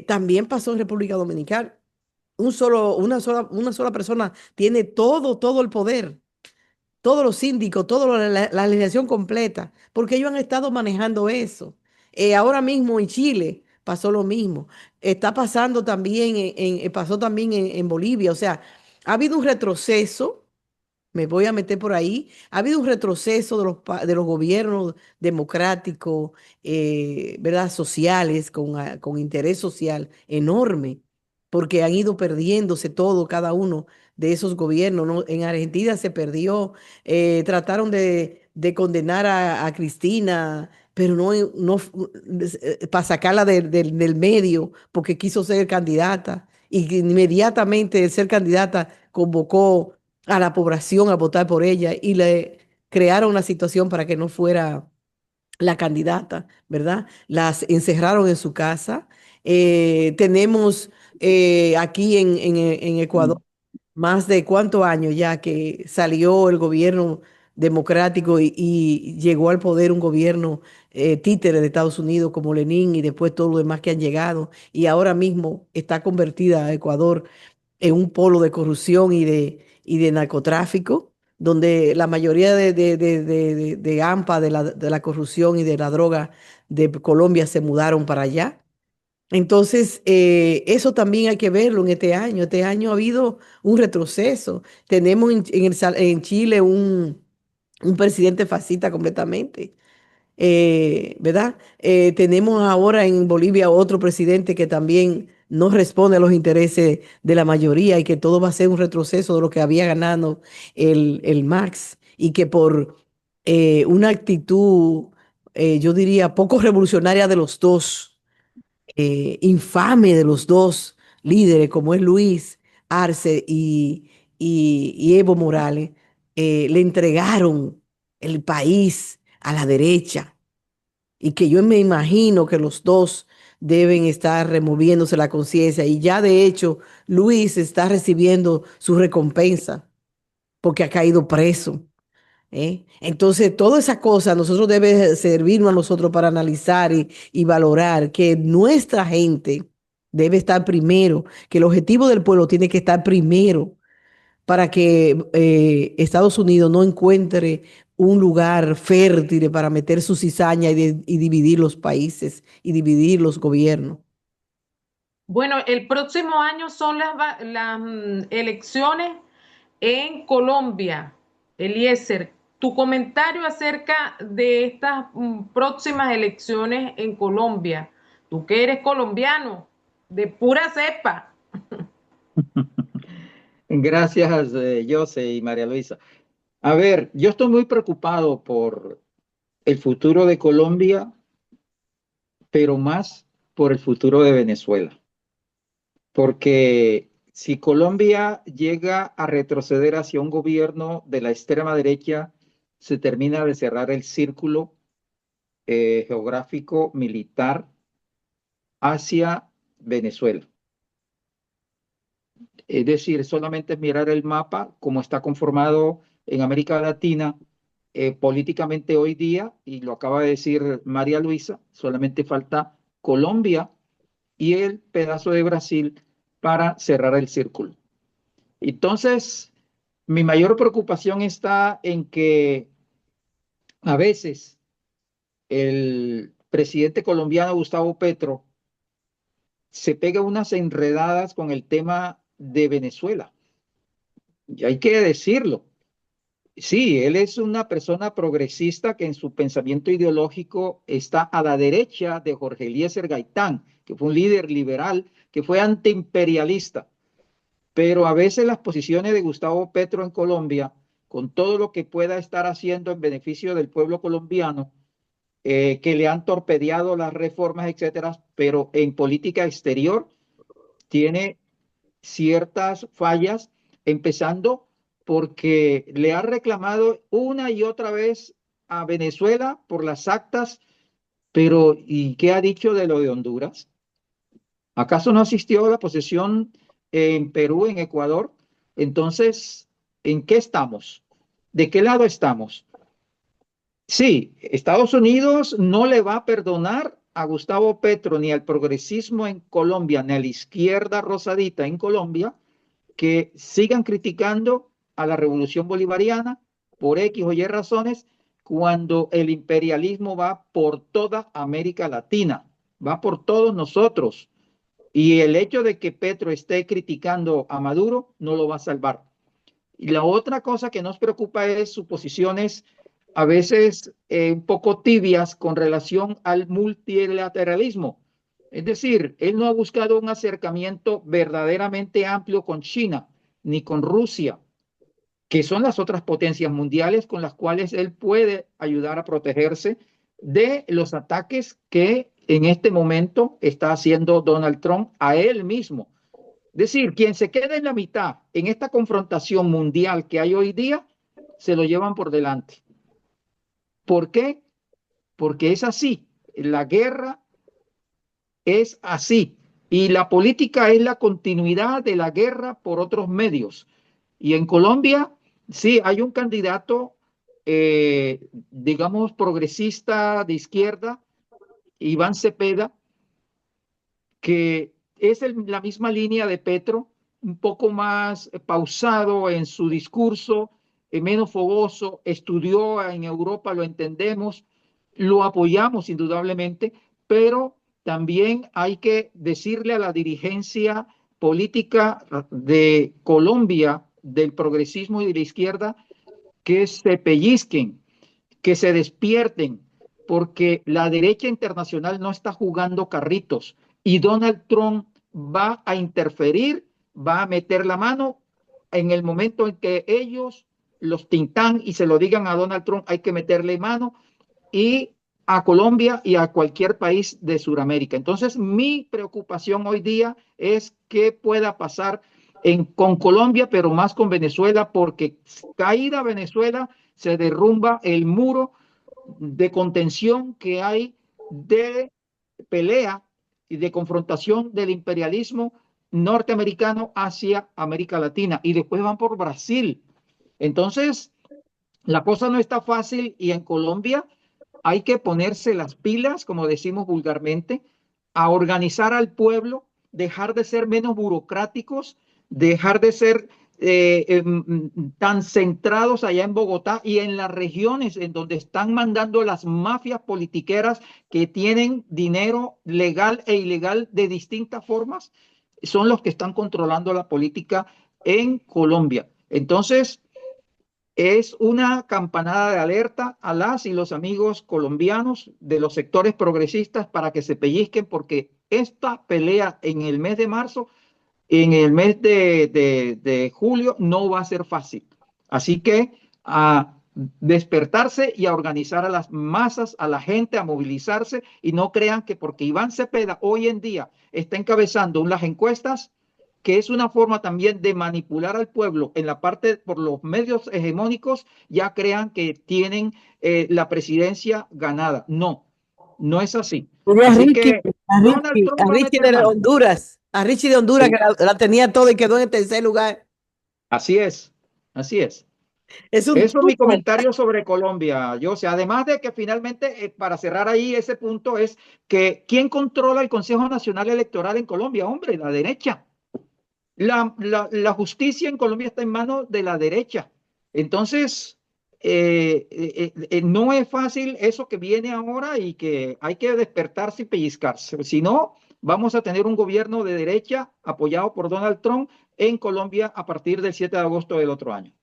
también pasó en República Dominicana. Una sola persona tiene todo el poder, todos los síndicos, toda la legislación completa, porque ellos han estado manejando eso. Ahora mismo en Chile pasó lo mismo. Está pasando también, pasó también en Bolivia. O sea, ha habido un retroceso, me voy a meter por ahí, ha habido un retroceso de los gobiernos democráticos, ¿verdad? Sociales, con interés social enorme, porque han ido perdiéndose todo, cada uno de esos gobiernos, ¿no? En Argentina se perdió, trataron de condenar a Cristina, pero para sacarla del medio, porque quiso ser candidata, y que inmediatamente el ser candidata convocó a la población a votar por ella y le crearon la situación para que no fuera la candidata, ¿verdad? Las encerraron en su casa. Tenemos aquí en Ecuador más de cuántos años ya que salió el gobierno democrático y llegó al poder un gobierno títere de Estados Unidos como Lenin y después todo lo demás que han llegado y ahora mismo está convertida a Ecuador en un polo de corrupción y de narcotráfico, donde la mayoría de AMPA, de la corrupción y de la droga de Colombia se mudaron para allá. Entonces, eso también hay que verlo en este año. Este año ha habido un retroceso. Tenemos en Chile un presidente fascista completamente, ¿verdad? Tenemos ahora en Bolivia otro presidente que también no responde a los intereses de la mayoría y que todo va a ser un retroceso de lo que había ganado el Marx y que por una actitud, yo diría, poco revolucionaria de los dos, infame de los dos líderes, como es Luis Arce y Evo Morales, le entregaron el país a la derecha y que yo me imagino que los dos deben estar removiéndose la conciencia y ya de hecho Luis está recibiendo su recompensa porque ha caído preso. Entonces, toda esa cosa nosotros debe servirnos a nosotros para analizar y valorar que nuestra gente debe estar primero, que el objetivo del pueblo tiene que estar primero para que Estados Unidos no encuentre un lugar fértil para meter su cizaña y dividir los países y dividir los gobiernos. Bueno, el próximo año son elecciones en Colombia. Eliezer, tu comentario acerca de estas próximas elecciones en Colombia. Tú que eres colombiano, de pura cepa. Gracias, José y María Luisa. A ver, yo estoy muy preocupado por el futuro de Colombia, pero más por el futuro de Venezuela. Porque si Colombia llega a retroceder hacia un gobierno de la extrema derecha, se termina de cerrar el círculo geográfico militar hacia Venezuela. Es decir, solamente es mirar el mapa, como está conformado en América Latina, políticamente hoy día, y lo acaba de decir María Luisa, solamente falta Colombia y el pedazo de Brasil para cerrar el círculo. Entonces, mi mayor preocupación está en que a veces el presidente colombiano Gustavo Petro se pega unas enredadas con el tema de Venezuela. Y hay que decirlo. Sí, él es una persona progresista que en su pensamiento ideológico está a la derecha de Jorge Eliezer Gaitán, que fue un líder liberal, que fue antiimperialista. Pero a veces las posiciones de Gustavo Petro en Colombia, con todo lo que pueda estar haciendo en beneficio del pueblo colombiano, que le han torpedeado las reformas, etcétera, pero en política exterior tiene ciertas fallas, empezando porque le ha reclamado una y otra vez a Venezuela por las actas, pero ¿y qué ha dicho de lo de Honduras? ¿Acaso no asistió a la posesión en Perú, en Ecuador? Entonces, ¿en qué estamos? ¿De qué lado estamos? Sí, Estados Unidos no le va a perdonar a Gustavo Petro ni al progresismo en Colombia, ni a la izquierda rosadita en Colombia, que sigan criticando a la revolución bolivariana por X o Y razones, cuando el imperialismo va por toda América Latina, va por todos nosotros. Y el hecho de que Petro esté criticando a Maduro no lo va a salvar. Y la otra cosa que nos preocupa es sus posiciones a veces un poco tibias con relación al multilateralismo. Es decir, él no ha buscado un acercamiento verdaderamente amplio con China ni con Rusia, que son las otras potencias mundiales con las cuales él puede ayudar a protegerse de los ataques que en este momento está haciendo Donald Trump a él mismo. Es decir, quien se quede en la mitad en esta confrontación mundial que hay hoy día, se lo llevan por delante. ¿Por qué? Porque es así. La guerra es así. Y la política es la continuidad de la guerra por otros medios. Y en Colombia, sí, hay un candidato, digamos, progresista de izquierda, Iván Cepeda, que es la misma línea de Petro, un poco más pausado en su discurso, menos fogoso, estudió en Europa, lo entendemos, lo apoyamos indudablemente, pero también hay que decirle a la dirigencia política de Colombia, del progresismo y de la izquierda, que se pellizquen, que se despierten, porque la derecha internacional no está jugando carritos y Donald Trump va a interferir, va a meter la mano en el momento en que ellos los tintan y se lo digan a Donald Trump, hay que meterle mano y a Colombia y a cualquier país de Sudamérica. Entonces, mi preocupación hoy día es qué pueda pasar con Colombia, pero más con Venezuela, porque caída Venezuela se derrumba el muro de contención que hay de pelea y de confrontación del imperialismo norteamericano hacia América Latina y después van por Brasil. Entonces, la cosa no está fácil y en Colombia hay que ponerse las pilas, como decimos vulgarmente, a organizar al pueblo, dejar de ser menos burocráticos, dejar de ser tan centrados allá en Bogotá y en las regiones en donde están mandando las mafias politiqueras que tienen dinero legal e ilegal de distintas formas, son los que están controlando la política en Colombia. Entonces, es una campanada de alerta a las y los amigos colombianos de los sectores progresistas para que se pellizquen, porque esta pelea en el mes de marzo, en el mes de julio, no va a ser fácil. Así que a despertarse y a organizar a las masas, a la gente, a movilizarse y no crean que porque Iván Cepeda hoy en día está encabezando las encuestas, que es una forma también de manipular al pueblo en la parte por los medios hegemónicos, ya crean que tienen la presidencia ganada. No, no es así. Mira Así que Donald A Trump va a Richie meter de mano. Honduras, a Richie de Honduras que Sí, la tenía todo y quedó en el tercer lugar. así es, así es. Es un Eso es mi truco. comentario sobre Colombia, yo, o sea, además de que finalmente, para cerrar ahí ese punto, es que ¿quién controla el Consejo Nacional Electoral en Colombia? Hombre, la derecha. La justicia en Colombia está en manos de la derecha. Entonces, no es fácil eso que viene ahora y que hay que despertarse y pellizcarse. Si no, vamos a tener un gobierno de derecha apoyado por Donald Trump en Colombia a partir del 7 de agosto del otro año.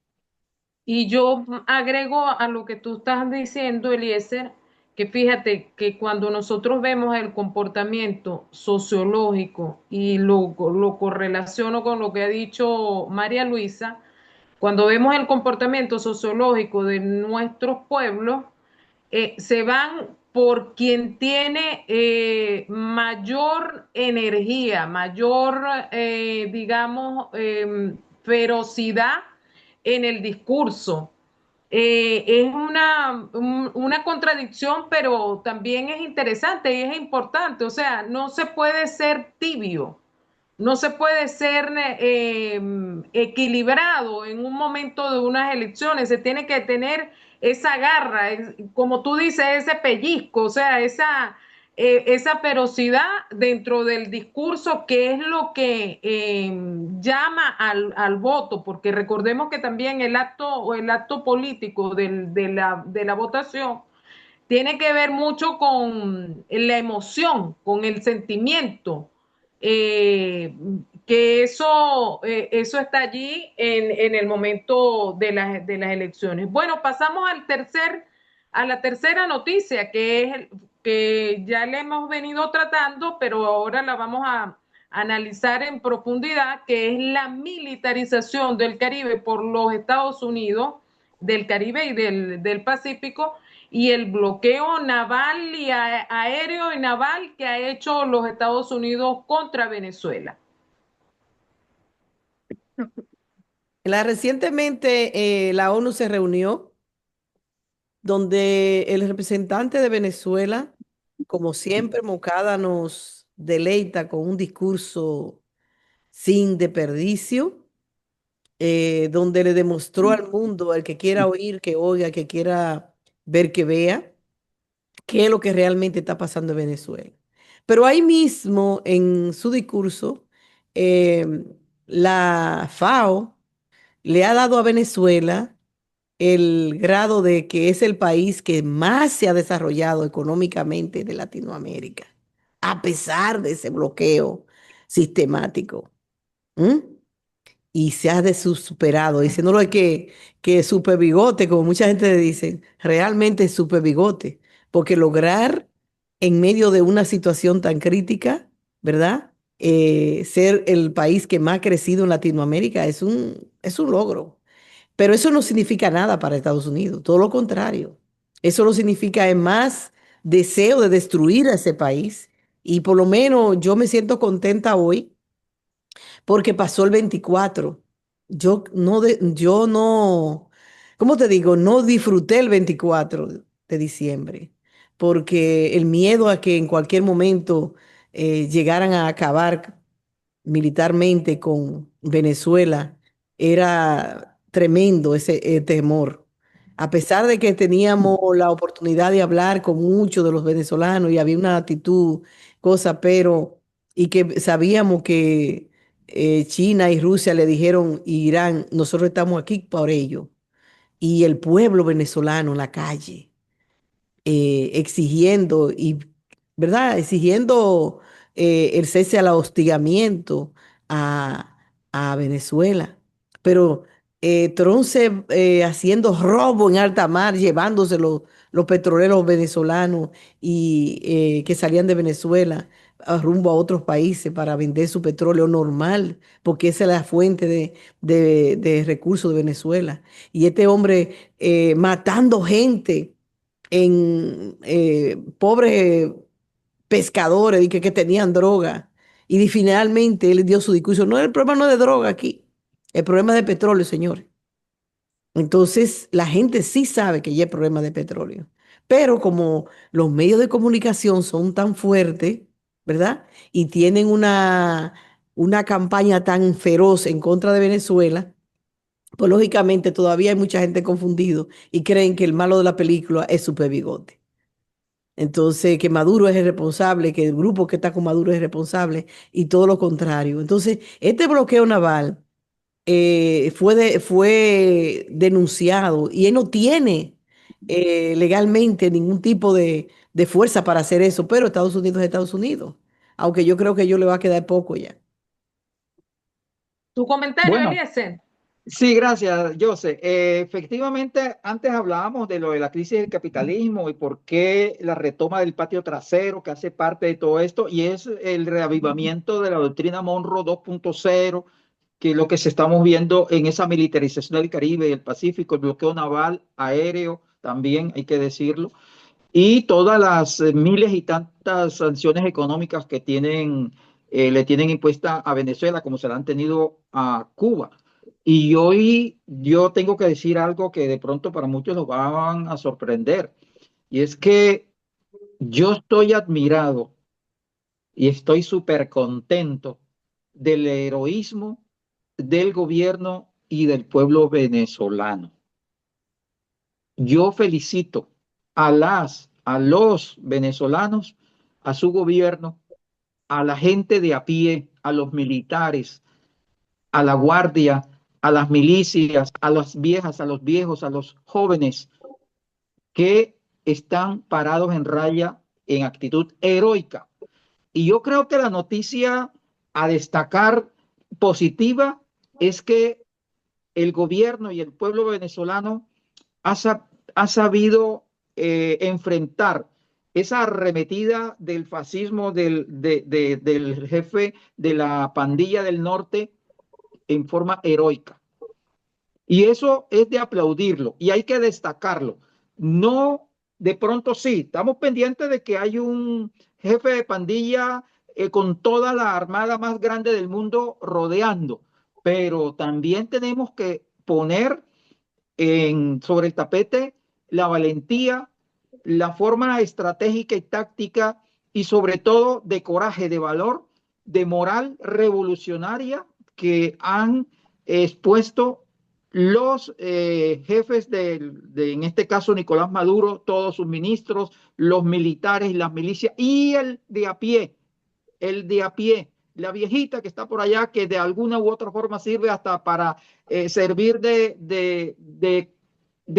Y yo agrego a lo que tú estás diciendo, Eliezer, que fíjate que cuando nosotros vemos el comportamiento sociológico y lo correlaciono con lo que ha dicho María Luisa, cuando vemos el comportamiento sociológico de nuestros pueblos, se van por quien tiene mayor energía, mayor, digamos, ferocidad en el discurso. Es una contradicción, pero también es interesante y es importante. O sea, no se puede ser tibio, no se puede ser equilibrado en un momento de unas elecciones, se tiene que tener esa garra, como tú dices, ese pellizco, o sea, esa ferocidad dentro del discurso, que es lo que llama al voto, porque recordemos que también el acto político de la votación tiene que ver mucho con la emoción, con el sentimiento, eh, que eso está allí en el momento de las elecciones. Bueno, pasamos a la tercera noticia, que ya le hemos venido tratando, pero ahora la vamos a analizar en profundidad, que es la militarización del Caribe por los Estados Unidos, del Caribe y del Pacífico, y el bloqueo naval y aéreo y naval que ha hecho los Estados Unidos contra Venezuela. Recientemente la ONU se reunió donde el representante de Venezuela, como siempre, Moncada nos deleita con un discurso sin desperdicio, donde le demostró al mundo, al que quiera oír, que oiga, que quiera ver, que vea, qué es lo que realmente está pasando en Venezuela. Pero ahí mismo, en su discurso, eh, la FAO le ha dado a Venezuela el grado de que es el país que más se ha desarrollado económicamente de Latinoamérica, a pesar de ese bloqueo sistemático. ¿Mm? Y se ha superado, diciéndolo de que super bigote, como mucha gente dice, realmente es super bigote, porque lograr en medio de una situación tan crítica, ¿verdad? Ser el país que más ha crecido en Latinoamérica es un logro. Pero eso no significa nada para Estados Unidos, todo lo contrario. Eso lo significa es más deseo de destruir a ese país. Y por lo menos yo me siento contenta hoy porque pasó el 24. Yo no, ¿cómo te digo? No disfruté el 24 de diciembre, porque el miedo a que en cualquier momento llegaran a acabar militarmente con Venezuela era tremendo ese temor. A pesar de que teníamos la oportunidad de hablar con muchos de los venezolanos y había una actitud, cosa, pero, y que sabíamos que China y Rusia le dijeron, y Irán, nosotros estamos aquí por ello. Y el pueblo venezolano en la calle exigiendo y, ¿verdad? Exigiendo el cese al hostigamiento a, a Venezuela. Pero Tronce haciendo robo en alta mar, llevándose los petroleros venezolanos y que salían de Venezuela rumbo a otros países para vender su petróleo normal, porque esa es la fuente de recursos de Venezuela. Y este hombre matando gente en pobres pescadores y que tenían droga. Y finalmente él dio su discurso. No, el problema no es de droga aquí, el problema es de petróleo, señores. Entonces, la gente sí sabe que ya hay problema de petróleo. Pero como los medios de comunicación son tan fuertes, ¿verdad? Y tienen una campaña tan feroz en contra de Venezuela, pues lógicamente todavía hay mucha gente confundido y creen que el malo de la película es Super Bigote. Entonces, que Maduro es el responsable, que el grupo que está con Maduro es el responsable y todo lo contrario. Entonces, este bloqueo naval fue denunciado y él no tiene legalmente ningún tipo de fuerza para hacer eso, pero Estados Unidos es Estados Unidos, aunque yo creo que a ellos le va a quedar poco ya. Tu comentario, Bueno, Eliezer. Sí, gracias, José. Efectivamente, antes hablábamos de lo de la crisis del capitalismo y por qué la retoma del patio trasero, que hace parte de todo esto, y es el reavivamiento de la doctrina Monroe 2.0, que es lo que se estamos viendo en esa militarización del Caribe y el Pacífico, el bloqueo naval, aéreo, también hay que decirlo, y todas las miles y tantas sanciones económicas que le tienen impuesta a Venezuela, como se la han tenido a Cuba. Y hoy yo tengo que decir algo que de pronto para muchos los van a sorprender, y es que yo estoy admirado y estoy súper contento del heroísmo del gobierno y del pueblo venezolano. Yo felicito a los venezolanos, a su gobierno, a la gente de a pie, a los militares, a la guardia, a las milicias, a las viejas, a los viejos, a los jóvenes que están parados en raya en actitud heroica. Y yo creo que la noticia a destacar positiva es que el gobierno y el pueblo venezolano ha, ha sabido enfrentar esa arremetida del fascismo del jefe de la pandilla del norte en forma heroica. Y eso es de aplaudirlo y hay que destacarlo. No, de pronto sí, estamos pendientes de que hay un jefe de pandilla con toda la armada más grande del mundo rodeando, pero también tenemos que poner sobre el tapete la valentía, la forma estratégica y táctica y sobre todo de coraje, de valor, de moral revolucionaria que han expuesto los jefes en este caso Nicolás Maduro, todos sus ministros, los militares y las milicias y el de a pie, la viejita que está por allá, que de alguna u otra forma sirve hasta para servir de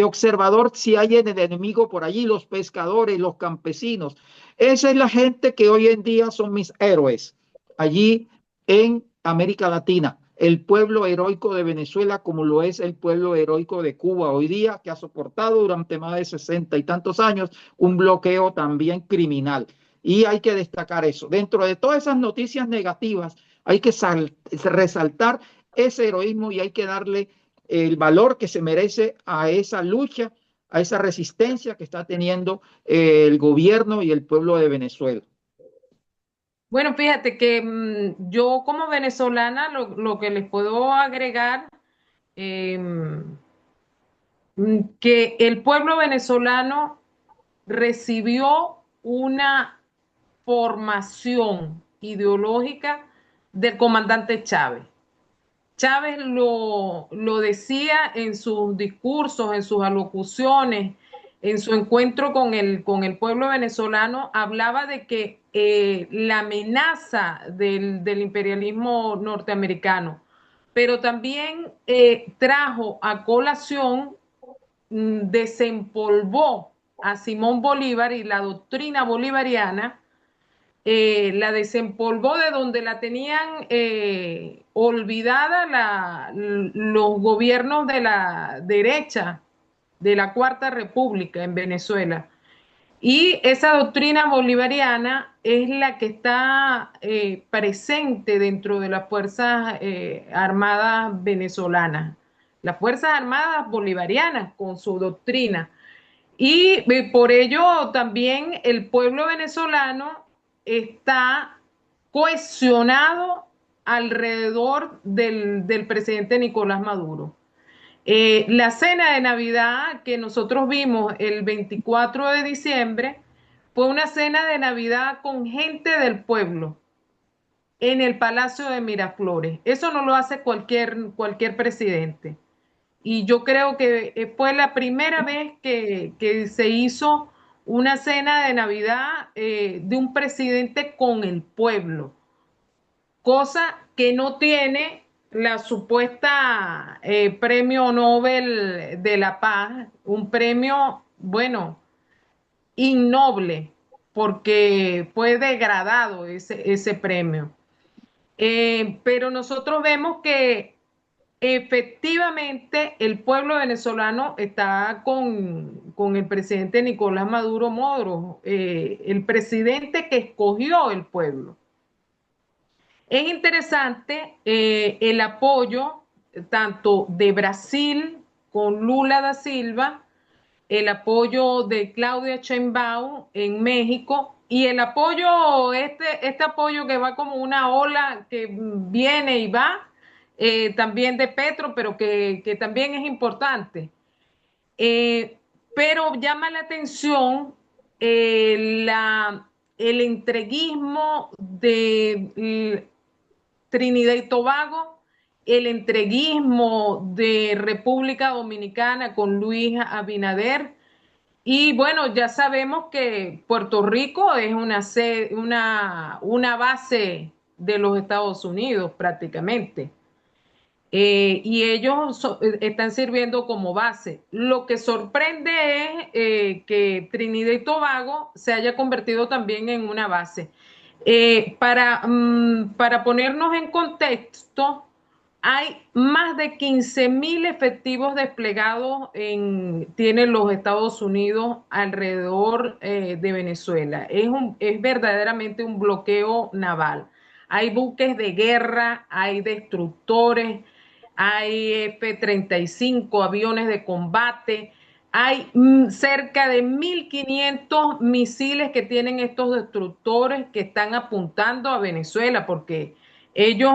observador si hay el enemigo por allí, los pescadores, los campesinos. Esa es la gente que hoy en día son mis héroes allí en América Latina. El pueblo heroico de Venezuela, como lo es el pueblo heroico de Cuba hoy día, que ha soportado durante más de 60 y tantos años un bloqueo también criminal. Y hay que destacar eso. Dentro de todas esas noticias negativas, hay que resaltar ese heroísmo y hay que darle el valor que se merece a esa lucha, a esa resistencia que está teniendo el gobierno y el pueblo de Venezuela. Bueno, fíjate que yo como venezolana lo que les puedo agregar, em, que el pueblo venezolano recibió una formación ideológica del comandante Chávez. Chávez lo decía en sus discursos, en sus alocuciones, en su encuentro con el pueblo venezolano, hablaba de que la amenaza del imperialismo norteamericano, pero también trajo a colación, desempolvó a Simón Bolívar y la doctrina bolivariana, la desempolvó de donde la tenían olvidada los gobiernos de la derecha, de la Cuarta República en Venezuela. Y esa doctrina bolivariana es la que está presente dentro de las Fuerzas Armadas venezolanas, las Fuerzas Armadas bolivarianas con su doctrina. Y por ello también el pueblo venezolano está cohesionado alrededor del presidente Nicolás Maduro. La cena de Navidad que nosotros vimos el 24 de diciembre fue una cena de Navidad con gente del pueblo en el Palacio de Miraflores. Eso no lo hace cualquier presidente. Y yo creo que fue la primera vez que se hizo una cena de Navidad de un presidente con el pueblo, cosa que no tiene la supuesta premio Nobel de la Paz, un premio, bueno, innoble, porque fue degradado ese premio. Pero nosotros vemos que efectivamente el pueblo venezolano está con el presidente Nicolás Maduro Moro, el presidente que escogió el pueblo. Es interesante el apoyo tanto de Brasil con Lula da Silva, el apoyo de Claudia Sheinbaum en México y el apoyo, este apoyo que va como una ola que viene y va, también de Petro, pero que también es importante. Eh, pero llama la atención el entreguismo de Trinidad y Tobago, el entreguismo de República Dominicana con Luis Abinader. Y bueno, ya sabemos que Puerto Rico es una base de los Estados Unidos prácticamente. Y ellos están sirviendo como base. Lo que sorprende es que Trinidad y Tobago se haya convertido también en una base. Para ponernos en contexto, hay más de 15.000 efectivos desplegados tienen los Estados Unidos alrededor de Venezuela. Es verdaderamente un bloqueo naval. Hay buques de guerra, hay destructores, hay F-35, aviones de combate, hay cerca de 1.500 misiles que tienen estos destructores que están apuntando a Venezuela, porque ellos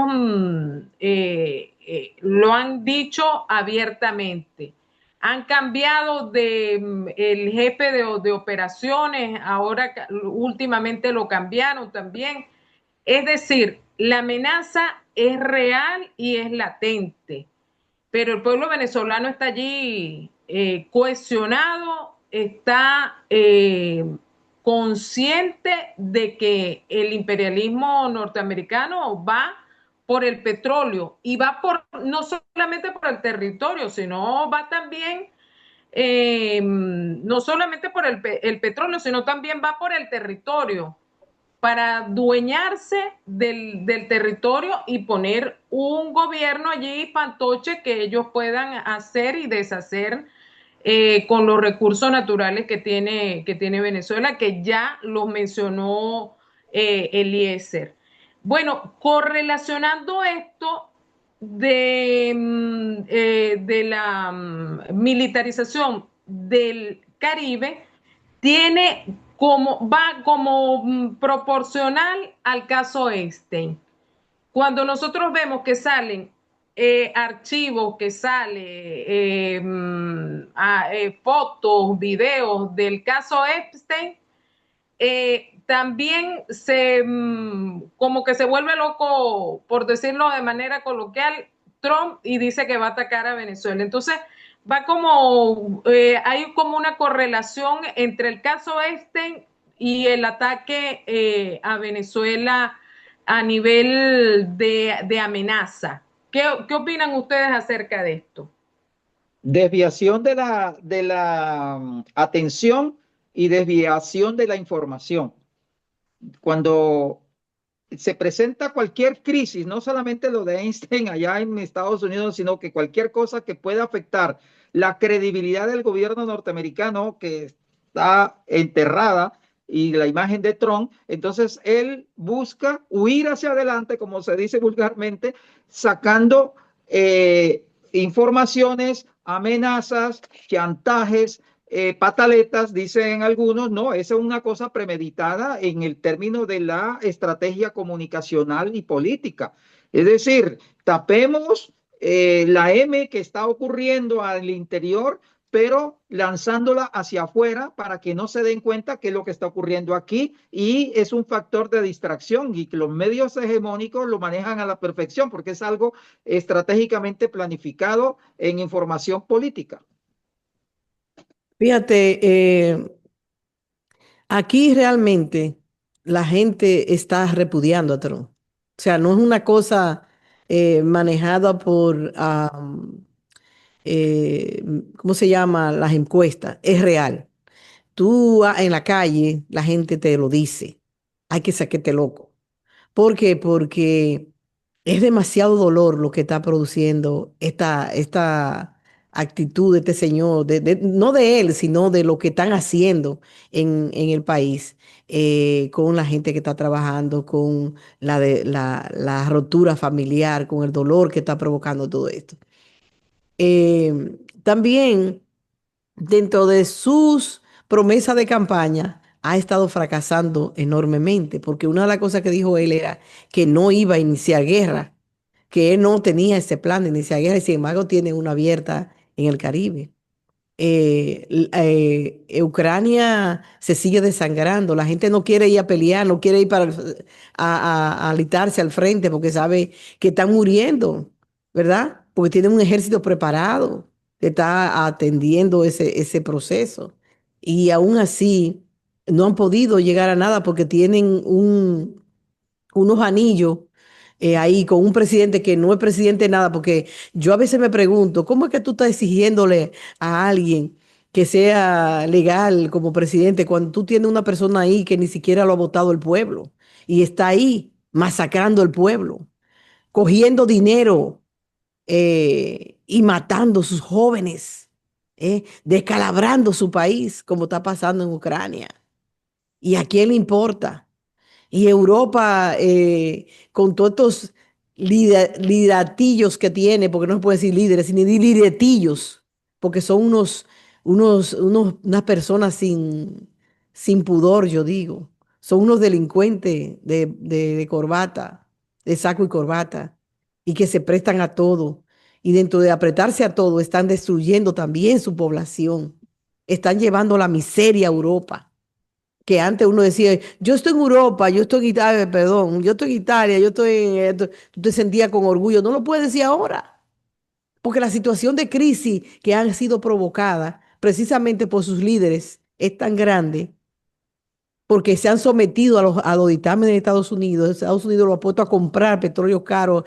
lo han dicho abiertamente. Han cambiado el jefe de operaciones, ahora últimamente lo cambiaron también. Es decir, la amenaza es real y es latente, pero el pueblo venezolano está allí cohesionado, está consciente de que el imperialismo norteamericano va por el petróleo y va no solamente por el territorio, sino va también no solamente por el petróleo, sino también va por el territorio para adueñarse del territorio y poner un gobierno allí fantoche que ellos puedan hacer y deshacer con los recursos naturales que tiene Venezuela, que ya los mencionó Eliezer. Bueno, correlacionando esto de la militarización del Caribe, va como proporcional al caso Einstein. Cuando nosotros vemos que salen archivos, que sale fotos, videos del caso Epstein, también como que se vuelve loco, por decirlo de manera coloquial, Trump y dice que va a atacar a Venezuela. Entonces, hay como una correlación entre el caso Epstein y el ataque a Venezuela a nivel de amenaza. ¿Qué opinan ustedes acerca de esto? Desviación de la atención y desviación de la información. Cuando se presenta cualquier crisis, no solamente lo de Einstein allá en Estados Unidos, sino que cualquier cosa que pueda afectar la credibilidad del gobierno norteamericano que está enterrada y la imagen de Trump, entonces él busca huir hacia adelante, como se dice vulgarmente, sacando informaciones, amenazas, chantajes, pataletas, dicen algunos. No, esa es una cosa premeditada en el término de la estrategia comunicacional y política. Es decir, tapemos la M que está ocurriendo al interior, pero lanzándola hacia afuera para que no se den cuenta qué es lo que está ocurriendo aquí, y es un factor de distracción y que los medios hegemónicos lo manejan a la perfección porque es algo estratégicamente planificado en información política. Fíjate, aquí realmente la gente está repudiando a Trump. O sea, no es una cosa manejada por, ¿cómo se llama? Las encuestas. Es real. Tú en la calle, la gente te lo dice. Hay que saquete loco. ¿Por qué? Porque Es demasiado dolor lo que está produciendo esta actitud de este señor, no de él, sino de lo que están haciendo en el país, con la gente que está trabajando, con la rotura familiar, con el dolor que está provocando todo esto. También dentro de sus promesas de campaña, ha estado fracasando enormemente, porque una de las cosas que dijo él era que no iba a iniciar guerra, que él no tenía ese plan de iniciar guerra, y sin embargo tiene una abierta en el Caribe. Ucrania se sigue desangrando, la gente no quiere ir a pelear, no quiere ir a alistarse al frente porque sabe que están muriendo, ¿verdad? Porque tienen un ejército preparado que está atendiendo ese proceso. Y aún así no han podido llegar a nada porque tienen unos anillos ahí con un presidente que no es presidente de nada, porque yo a veces me pregunto, ¿cómo es que tú estás exigiéndole a alguien que sea legal como presidente cuando tú tienes una persona ahí que ni siquiera lo ha votado el pueblo y está ahí masacrando el pueblo, cogiendo dinero y matando sus jóvenes, descalabrando su país como está pasando en Ucrania? ¿Y a quién le importa? Y Europa, con todos estos lideratillos que tiene, porque no se puede decir líderes, sino lidetillos, porque son unas personas sin pudor, yo digo. Son unos delincuentes de corbata, de saco y corbata, y que se prestan a todo. Y dentro de apretarse a todo, están destruyendo también su población. Están llevando la miseria a Europa, que antes uno decía, yo estoy en Europa, yo estoy en Italia, perdón, yo estoy en Italia, yo estoy en esto, tú te sentías con orgullo, no lo puedes decir ahora, porque la situación de crisis que han sido provocada precisamente por sus líderes es tan grande, porque se han sometido a los dictámenes de Estados Unidos lo ha puesto a comprar petróleo caro,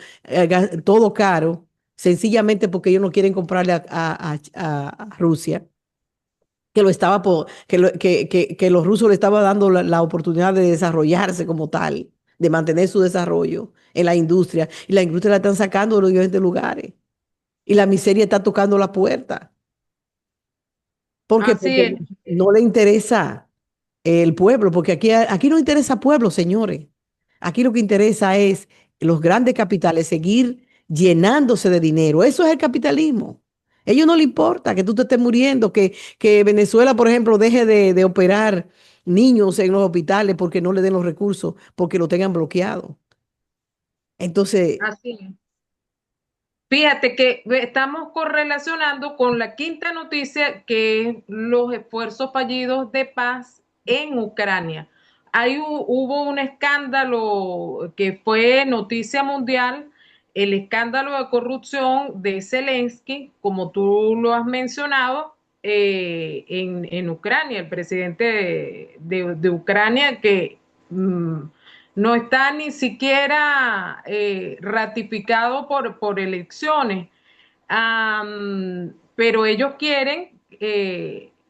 todo caro, sencillamente porque ellos no quieren comprarle a Rusia, que lo estaba que los rusos le estaban dando la oportunidad de desarrollarse como tal, de mantener su desarrollo en la industria, y la industria la están sacando de los diferentes lugares, y la miseria está tocando la puerta. ¿Por qué? Así Porque es. no le interesa el pueblo, porque aquí no interesa pueblo, señores. Aquí lo que interesa es los grandes capitales seguir llenándose de dinero. Eso es el capitalismo. A ellos no les importa que tú te estés muriendo, que Venezuela, por ejemplo, deje de operar niños en los hospitales porque no le den los recursos, porque lo tengan bloqueado. Entonces, Así es. Fíjate que estamos correlacionando con la quinta noticia, que es los esfuerzos fallidos de paz en Ucrania. Hubo un escándalo que fue noticia mundial, el escándalo de corrupción de Zelensky, como tú lo has mencionado, en Ucrania, el presidente de Ucrania que no está ni siquiera ratificado por elecciones. Pero ellos quieren,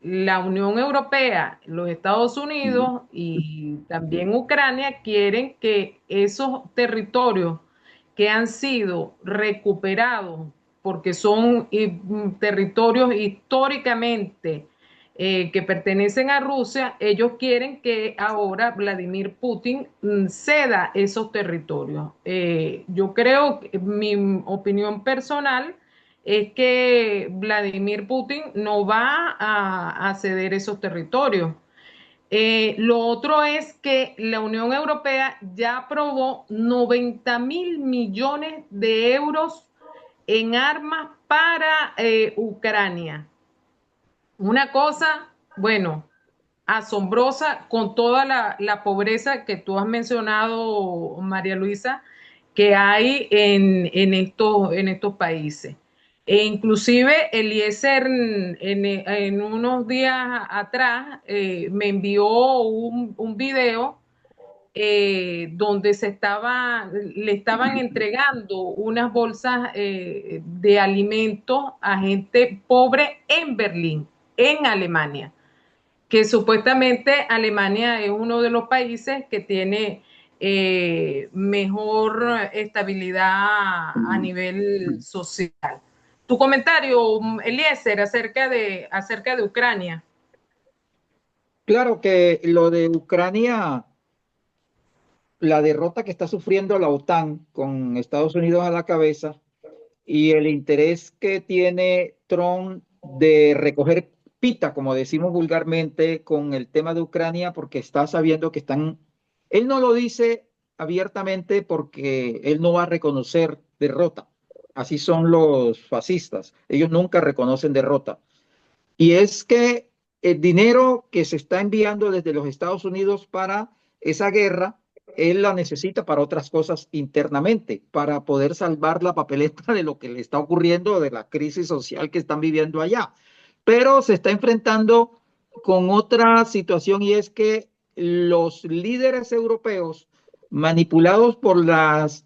la Unión Europea, los Estados Unidos y también Ucrania quieren que esos territorios que han sido recuperados, porque son territorios históricamente que pertenecen a Rusia, ellos quieren que ahora Vladimir Putin ceda esos territorios. Yo creo, mi opinión personal es que Vladimir Putin no va a ceder esos territorios. Lo otro es que la Unión Europea ya aprobó 90.000 millones de euros en armas para Ucrania. Una cosa, bueno, asombrosa con toda la pobreza que tú has mencionado, María Luisa, que hay en estos países. E inclusive Eliezer en unos días atrás me envió un video donde le estaban entregando unas bolsas de alimentos a gente pobre en Berlín, en Alemania, que supuestamente Alemania es uno de los países que tiene mejor estabilidad a nivel social. Tu comentario, Eliezer, acerca de Ucrania. Claro que lo de Ucrania, la derrota que está sufriendo la OTAN con Estados Unidos a la cabeza y el interés que tiene Trump de recoger pita, como decimos vulgarmente, con el tema de Ucrania, porque está sabiendo que están, él no lo dice abiertamente porque él no va a reconocer derrota. Así son los fascistas, ellos nunca reconocen derrota. Y es que el dinero que se está enviando desde los Estados Unidos para esa guerra, él la necesita para otras cosas internamente, para poder salvar la papeleta de lo que le está ocurriendo, de la crisis social que están viviendo allá. Pero se está enfrentando con otra situación y es que los líderes europeos, manipulados por las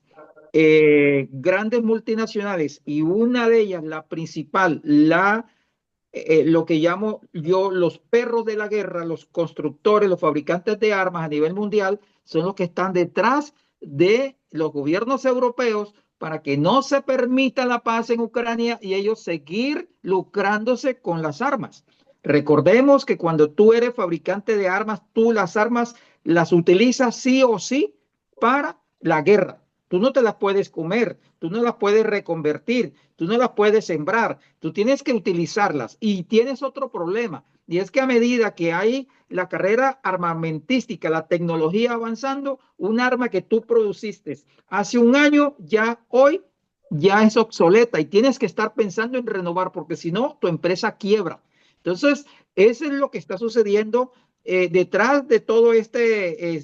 grandes multinacionales, y una de ellas, la principal, lo que llamo yo los perros de la guerra, los constructores, los fabricantes de armas a nivel mundial, son los que están detrás de los gobiernos europeos para que no se permita la paz en Ucrania y ellos seguir lucrándose con las armas. Recordemos que cuando tú eres fabricante de armas, tú las armas las utilizas sí o sí para la guerra. Tú no te las puedes comer, tú no las puedes reconvertir, tú no las puedes sembrar, tú tienes que utilizarlas. Y tienes otro problema, y es que a medida que hay la carrera armamentística, la tecnología avanzando, un arma que tú produciste hace un año, ya hoy, ya es obsoleta y tienes que estar pensando en renovar, porque si no, tu empresa quiebra. Entonces, eso es lo que está sucediendo detrás de todo este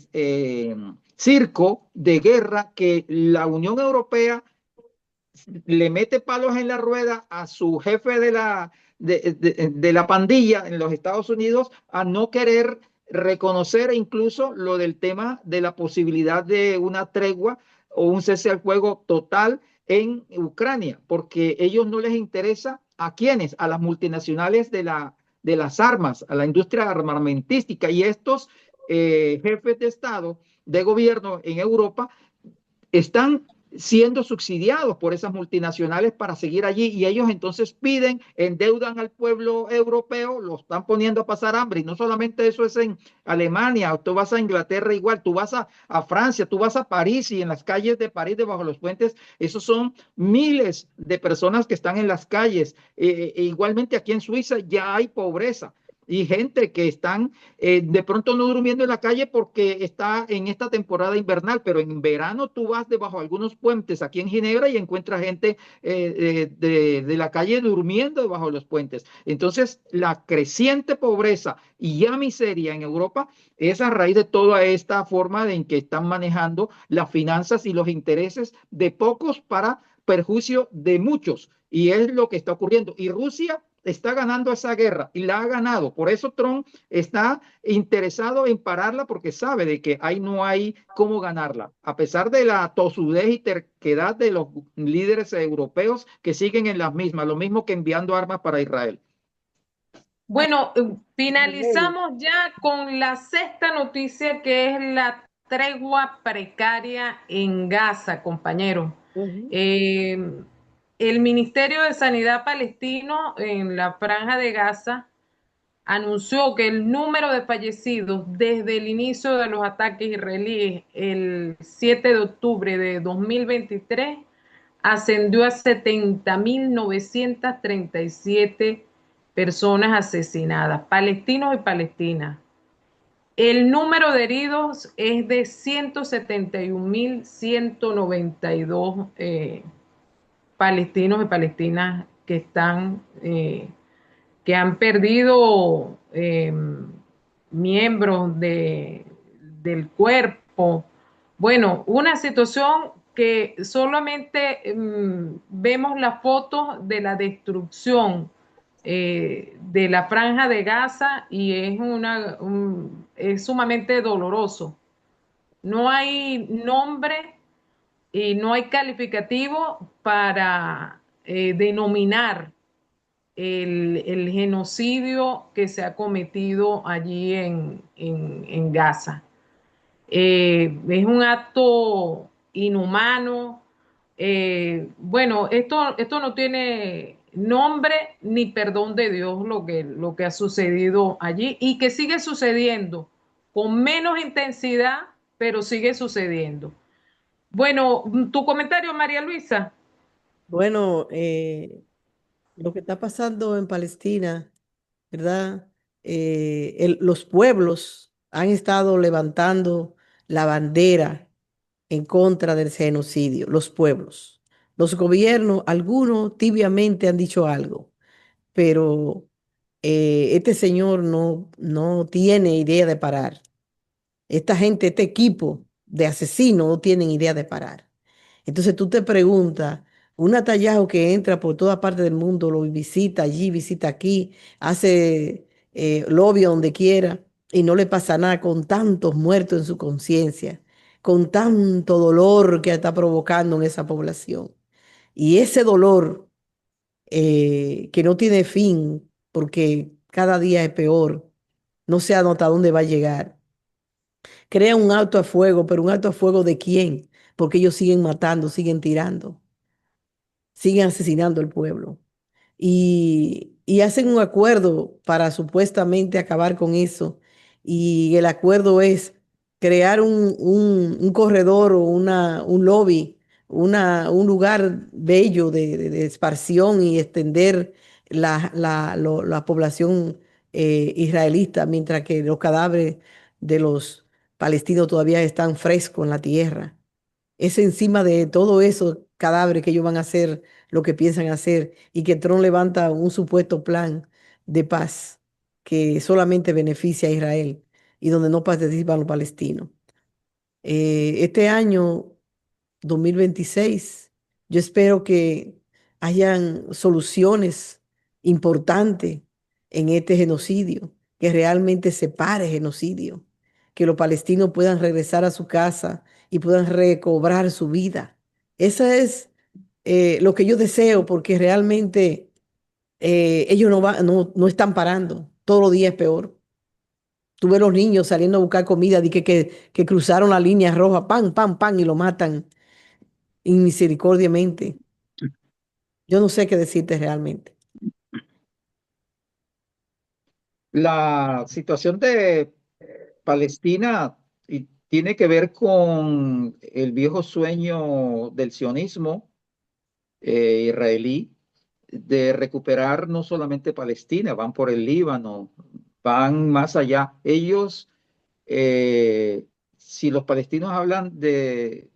circo de guerra que la Unión Europea le mete palos en la rueda a su jefe de la pandilla en los Estados Unidos a no querer reconocer incluso lo del tema de la posibilidad de una tregua o un cese al fuego total en Ucrania, porque ellos no les interesa a quienes, a las multinacionales de las armas, a la industria armamentística y estos jefes de Estado, de gobierno en Europa, están siendo subsidiados por esas multinacionales para seguir allí y ellos entonces piden, endeudan al pueblo europeo, lo están poniendo a pasar hambre y no solamente eso es en Alemania, tú vas a Inglaterra igual, tú vas a Francia, tú vas a París y en las calles de París debajo de los puentes, esos son miles de personas que están en las calles, igualmente aquí en Suiza ya hay pobreza y gente que están de pronto no durmiendo en la calle porque está en esta temporada invernal, pero en verano tú vas debajo de algunos puentes aquí en Ginebra y encuentras gente de la calle durmiendo debajo de los puentes. Entonces, la creciente pobreza y ya miseria en Europa es a raíz de toda esta forma en que están manejando las finanzas y los intereses de pocos para perjuicio de muchos. Y es lo que está ocurriendo. Y Rusia está ganando esa guerra y la ha ganado. Por eso Trump está interesado en pararla porque sabe de que ahí no hay cómo ganarla, a pesar de la tosudez y terquedad de los líderes europeos que siguen en las mismas, lo mismo que enviando armas para Israel. Bueno, finalizamos ya con la sexta noticia que es la tregua precaria en Gaza, compañero. Eh, el Ministerio de Sanidad palestino en la Franja de Gaza anunció que el número de fallecidos desde el inicio de los ataques israelíes el 7 de octubre de 2023 ascendió a 70.937 personas asesinadas, palestinos y palestinas. El número de heridos es de 171.192 palestinos y palestinas que están que han perdido miembros del cuerpo. Bueno, una situación que solamente vemos las fotos de la destrucción de la franja de Gaza y es sumamente doloroso. No hay nombre y no hay calificativo para denominar el genocidio que se ha cometido allí en Gaza. Es un acto inhumano. Bueno, esto no tiene nombre ni perdón de Dios lo que ha sucedido allí y que sigue sucediendo con menos intensidad, pero sigue sucediendo. Bueno, tu comentario, María Luisa. Bueno, lo que está pasando en Palestina, ¿verdad? Los pueblos han estado levantando la bandera en contra del genocidio, los pueblos. Los gobiernos, algunos tibiamente han dicho algo, pero este señor no tiene idea de parar. Esta gente, este equipo de asesinos no tienen idea de parar. Entonces tú te preguntas, un Netanyahu que entra por toda parte del mundo, lo visita allí, visita aquí, hace lobby donde quiera y no le pasa nada con tantos muertos en su conciencia, con tanto dolor que está provocando en esa población. Y ese dolor que no tiene fin, porque cada día es peor, no sé hasta dónde va a llegar. Crea un alto a fuego, pero un alto a fuego ¿de quién? Porque ellos siguen matando, siguen tirando, siguen asesinando al pueblo. Y hacen un acuerdo para supuestamente acabar con eso. Y el acuerdo es crear un corredor o un lobby, un lugar bello de esparción y extender la población israelita, mientras que los cadáveres de los palestinos todavía están frescos en la tierra. Es encima de todo eso cadáveres que ellos van a hacer lo que piensan hacer y que Trump levanta un supuesto plan de paz que solamente beneficia a Israel y donde no participan los palestinos. Este año 2026, yo espero que hayan soluciones importantes en este genocidio, que realmente se pare genocidio, que los palestinos puedan regresar a su casa y puedan recobrar su vida. Eso es lo que yo deseo, porque realmente ellos no están parando. Todos los días es peor. Tú ves los niños saliendo a buscar comida, que cruzaron la línea roja, pan, pan, pan, y lo matan inmisericordiamente. Yo no sé qué decirte realmente. La situación de Palestina tiene que ver con el viejo sueño del sionismo israelí de recuperar no solamente Palestina, van por el Líbano, van más allá. Ellos, si los palestinos hablan del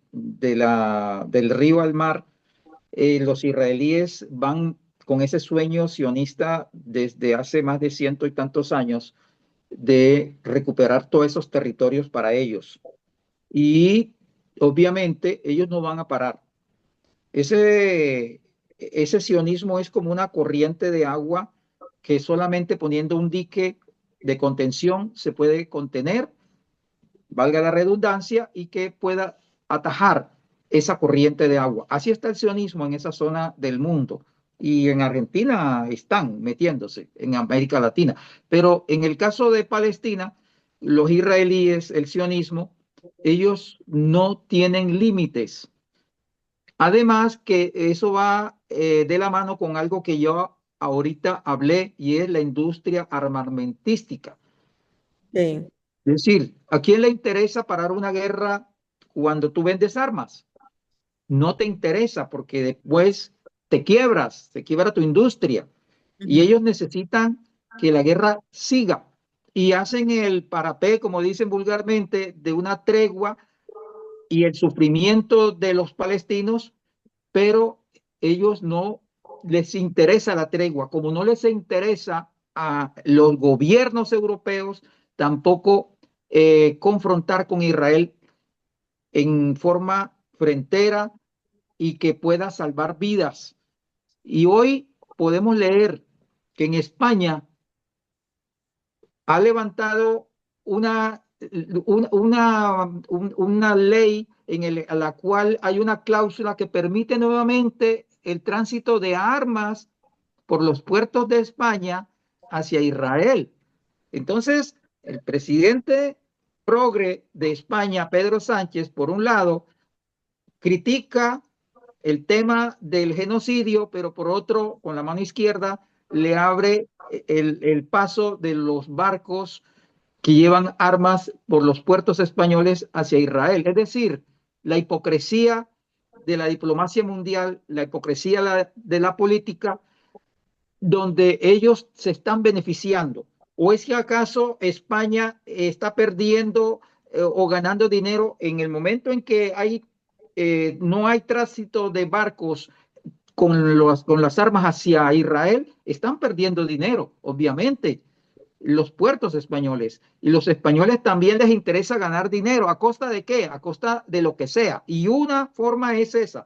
río al mar, los israelíes van con ese sueño sionista desde hace más de ciento y tantos años de recuperar todos esos territorios para ellos. Y obviamente ellos no van a parar. Ese sionismo es como una corriente de agua que solamente poniendo un dique de contención se puede contener, valga la redundancia, y que pueda atajar esa corriente de agua. Así está el sionismo en esa zona del mundo. Y en Argentina están metiéndose, en América Latina. Pero en el caso de Palestina, los israelíes, el sionismo, ellos no tienen límites. Además que eso va de la mano con algo que yo ahorita hablé y es la industria armamentística. Sí, Es decir, ¿a quién le interesa parar una guerra cuando tú vendes armas? No te interesa porque después te quiebras, te quiebra tu industria y ujú, ellos necesitan que la guerra siga y hacen el parapé, como dicen vulgarmente, de una tregua y el sufrimiento de los palestinos, pero ellos no les interesa la tregua, como no les interesa a los gobiernos europeos tampoco confrontar con Israel en forma frentera y que pueda salvar vidas. Y hoy podemos leer que en España ha levantado una ley a la cual hay una cláusula que permite nuevamente el tránsito de armas por los puertos de España hacia Israel. Entonces, el presidente progre de España, Pedro Sánchez, por un lado, critica el tema del genocidio, pero por otro, con la mano izquierda, le abre el paso de los barcos que llevan armas por los puertos españoles hacia Israel. Es decir, la hipocresía de la diplomacia mundial, la hipocresía de la política, donde ellos se están beneficiando. ¿O es que acaso España está perdiendo o ganando dinero en el momento en que no hay tránsito de barcos con las armas hacia Israel? Están perdiendo dinero, obviamente, los puertos españoles. Y los españoles también les interesa ganar dinero. ¿A costa de qué? A costa de lo que sea. Y una forma es esa: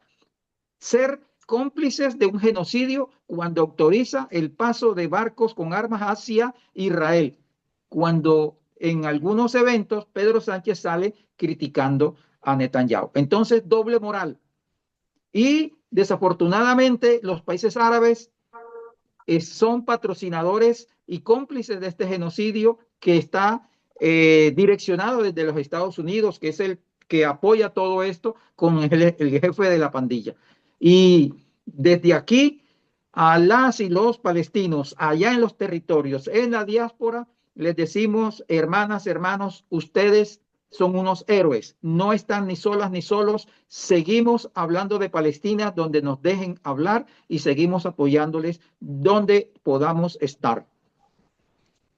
ser cómplices de un genocidio cuando autoriza el paso de barcos con armas hacia Israel, cuando en algunos eventos Pedro Sánchez sale criticando a Netanyahu. Entonces, doble moral. Y desafortunadamente los países árabes son patrocinadores y cómplices de este genocidio que está direccionado desde los Estados Unidos, que es el que apoya todo esto con el jefe de la pandilla. Y desde aquí a las y los palestinos, allá en los territorios, en la diáspora, les decimos: hermanas, hermanos, ustedes son unos héroes, no están ni solas ni solos, seguimos hablando de Palestina donde nos dejen hablar y seguimos apoyándoles donde podamos estar.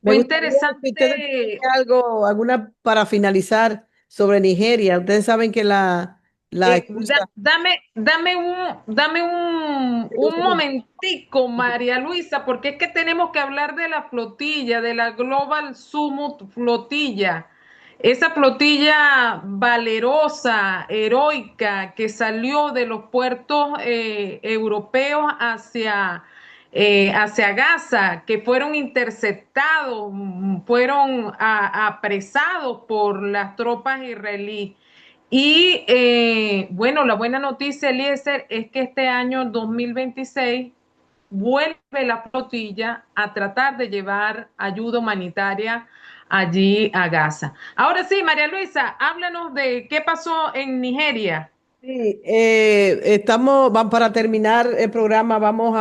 Me Muy gustaría que ustedes interesante. digan algo, alguna para finalizar sobre Nigeria. Ustedes saben que la excusa. Dame un momentico, María Luisa, porque es que tenemos que hablar de la flotilla, de la Global Summit flotilla. Esa flotilla valerosa, heroica, que salió de los puertos europeos hacia Gaza, que fueron interceptados, fueron apresados por las tropas israelíes. Y bueno, la buena noticia, Eliezer, es que este año 2026 vuelve la flotilla a tratar de llevar ayuda humanitaria allí a Gaza. Ahora sí, María Luisa, háblanos de qué pasó en Nigeria. Sí, para terminar el programa, vamos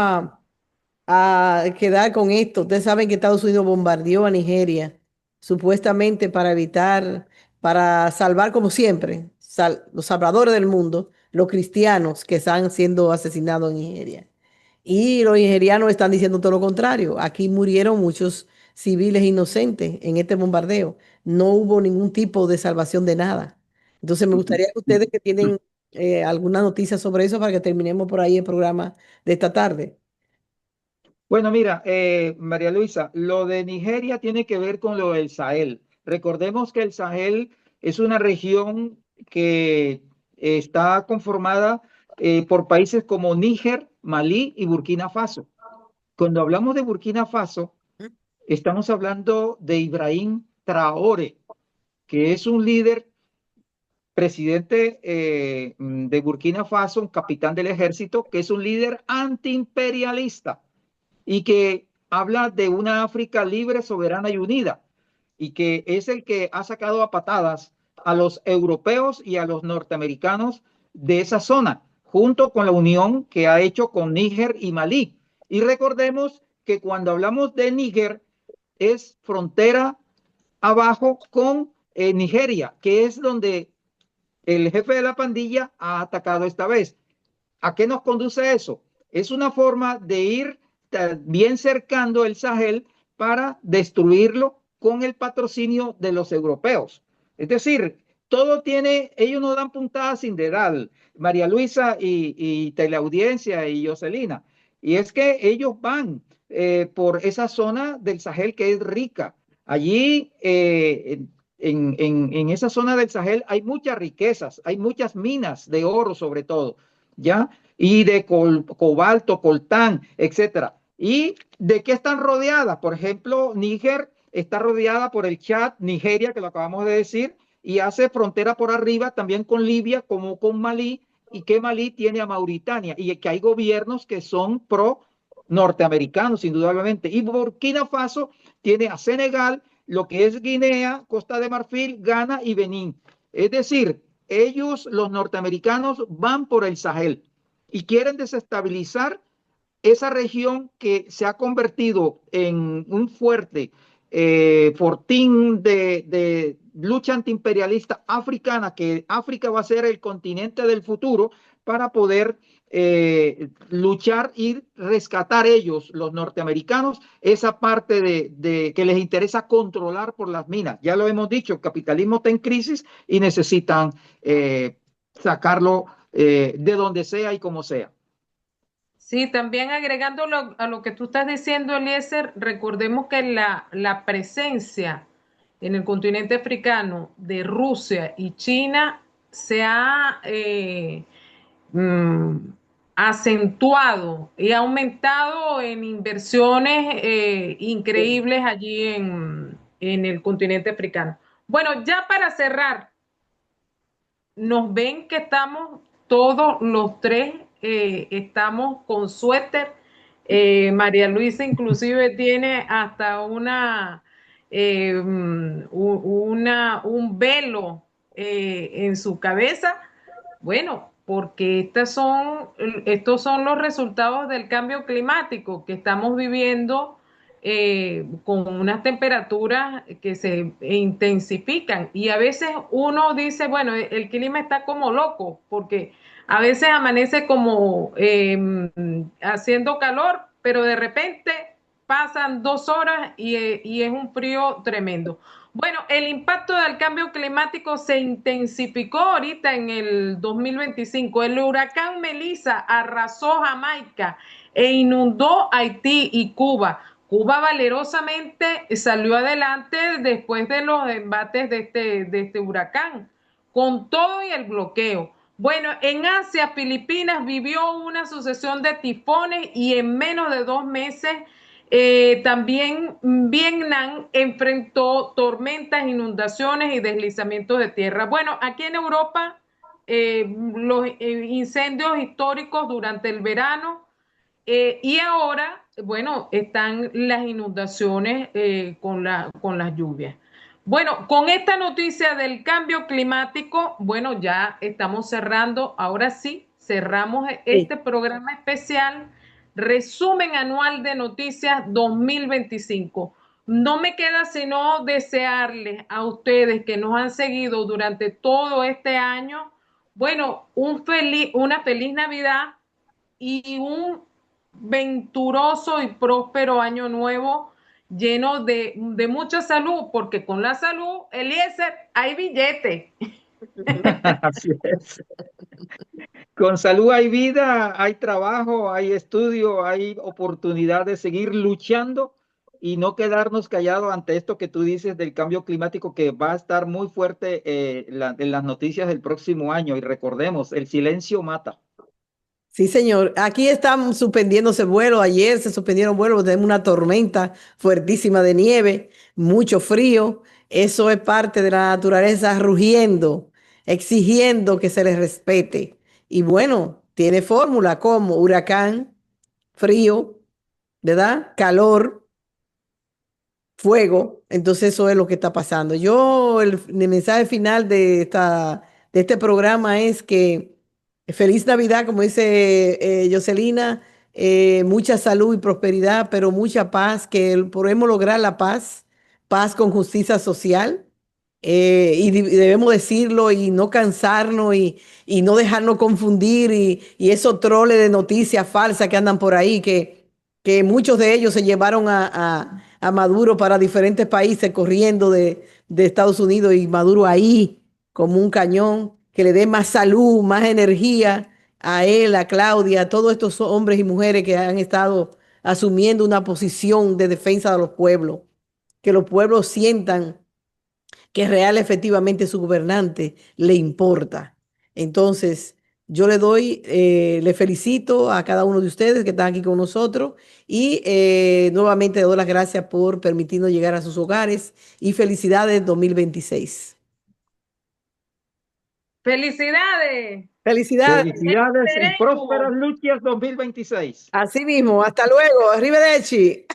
a quedar con esto. Ustedes saben que Estados Unidos bombardeó a Nigeria, supuestamente para evitar, para salvar como siempre, los salvadores del mundo, los cristianos que están siendo asesinados en Nigeria. Y los nigerianos están diciendo todo lo contrario. Aquí murieron muchos civiles inocentes en este bombardeo. No hubo ningún tipo de salvación de nada. Entonces me gustaría que ustedes que tienen alguna noticia sobre eso para que terminemos por ahí el programa de esta tarde. Bueno, mira, María Luisa, lo de Nigeria tiene que ver con lo del Sahel. Recordemos que el Sahel es una región que está conformada por países como Níger, Malí y Burkina Faso. Cuando hablamos de Burkina Faso, estamos hablando de Ibrahim Traoré, que es un líder, presidente de Burkina Faso, un capitán del ejército, que es un líder antiimperialista y que habla de una África libre, soberana y unida, y que es el que ha sacado a patadas a los europeos y a los norteamericanos de esa zona, junto con la unión que ha hecho con Níger y Malí. Y recordemos que cuando hablamos de Níger, es frontera abajo con Nigeria, que es donde el jefe de la pandilla ha atacado esta vez. ¿A qué nos conduce eso? Es una forma de ir bien cercando el Sahel para destruirlo con el patrocinio de los europeos. Es decir, todo tiene, ellos no dan puntadas sin dedal, María Luisa y teleaudiencia y Jocelina. Y es que ellos van por esa zona del Sahel que es rica. Allí, en esa zona del Sahel hay muchas riquezas, hay muchas minas de oro sobre todo, ¿ya? Y de cobalto, coltán, etcétera. ¿Y de qué están rodeadas? Por ejemplo, Níger está rodeada por el Chad, Nigeria, que lo acabamos de decir, y hace frontera por arriba también con Libia, como con Malí, y que Malí tiene a Mauritania, y que hay gobiernos que son pro norteamericanos, indudablemente. Y Burkina Faso tiene a Senegal, lo que es Guinea, Costa de Marfil, Ghana y Benín. Es decir, ellos, los norteamericanos, van por el Sahel y quieren desestabilizar esa región que se ha convertido en un fuerte fortín de lucha antiimperialista africana, que África va a ser el continente del futuro para poder luchar y rescatar ellos, los norteamericanos, esa parte que les interesa controlar por las minas. Ya lo hemos dicho, el capitalismo está en crisis y necesitan sacarlo de donde sea y como sea. Sí, también agregando a lo que tú estás diciendo, Eliezer, recordemos que la presencia en el continente africano de Rusia y China se ha mm, acentuado y ha aumentado en inversiones increíbles allí en el continente africano. Bueno, ya para cerrar, nos ven que estamos todos los tres, estamos con suéter. María Luisa inclusive tiene hasta un velo en su cabeza. Bueno, porque estos son los resultados del cambio climático que estamos viviendo con unas temperaturas que se intensifican y a veces uno dice, bueno, el clima está como loco porque a veces amanece como haciendo calor, pero de repente pasan 2 horas y es un frío tremendo. Bueno, el impacto del cambio climático se intensificó ahorita en el 2025. El huracán Melissa arrasó Jamaica e inundó Haití y Cuba. Cuba valerosamente salió adelante después de los embates de este huracán, con todo y el bloqueo. Bueno, en Asia, Filipinas vivió una sucesión de tifones y en menos de 2 meses también Vietnam enfrentó tormentas, inundaciones y deslizamientos de tierra. Bueno, aquí en Europa, los incendios históricos durante el verano y ahora, bueno, están las inundaciones con las lluvias. Bueno, con esta noticia del cambio climático, bueno, ya estamos cerrando, ahora sí, cerramos Sí. este programa especial, resumen anual de noticias 2025. No me queda sino desearles a ustedes que nos han seguido durante todo este año, bueno, una feliz Navidad y un venturoso y próspero año nuevo lleno de mucha salud, porque con la salud, Eliezer, hay billete. Así es. Con salud hay vida, hay trabajo, hay estudio, hay oportunidad de seguir luchando y no quedarnos callados ante esto que tú dices del cambio climático que va a estar muy fuerte en las noticias del próximo año. Y recordemos, el silencio mata. Sí, señor. Aquí están suspendiéndose vuelos. Ayer se suspendieron vuelos. Tenemos una tormenta fuertísima de nieve, mucho frío. Eso es parte de la naturaleza rugiendo, exigiendo que se les respete. Y bueno, tiene fórmula como huracán, frío, ¿verdad? Calor, fuego. Entonces eso es lo que está pasando. El mensaje final de este programa es que feliz Navidad, como dice Jocelina, mucha salud y prosperidad, pero mucha paz, que podemos lograr la paz, paz con justicia social. Y debemos decirlo y no cansarnos y no dejarnos confundir y esos troles de noticias falsas que andan por ahí, que muchos de ellos se llevaron a Maduro para diferentes países corriendo de Estados Unidos y Maduro ahí como un cañón, que le dé más salud, más energía a él, a Claudia, a todos estos hombres y mujeres que han estado asumiendo una posición de defensa de los pueblos, que los pueblos sientan que real efectivamente su gobernante le importa. Entonces, yo le felicito a cada uno de ustedes que están aquí con nosotros y nuevamente le doy las gracias por permitirnos llegar a sus hogares y felicidades 2026. ¡Felicidades! Felicidades. Felicidades y prósperas Esperemos. luchas 2026. Así mismo, hasta luego. Arrivederci.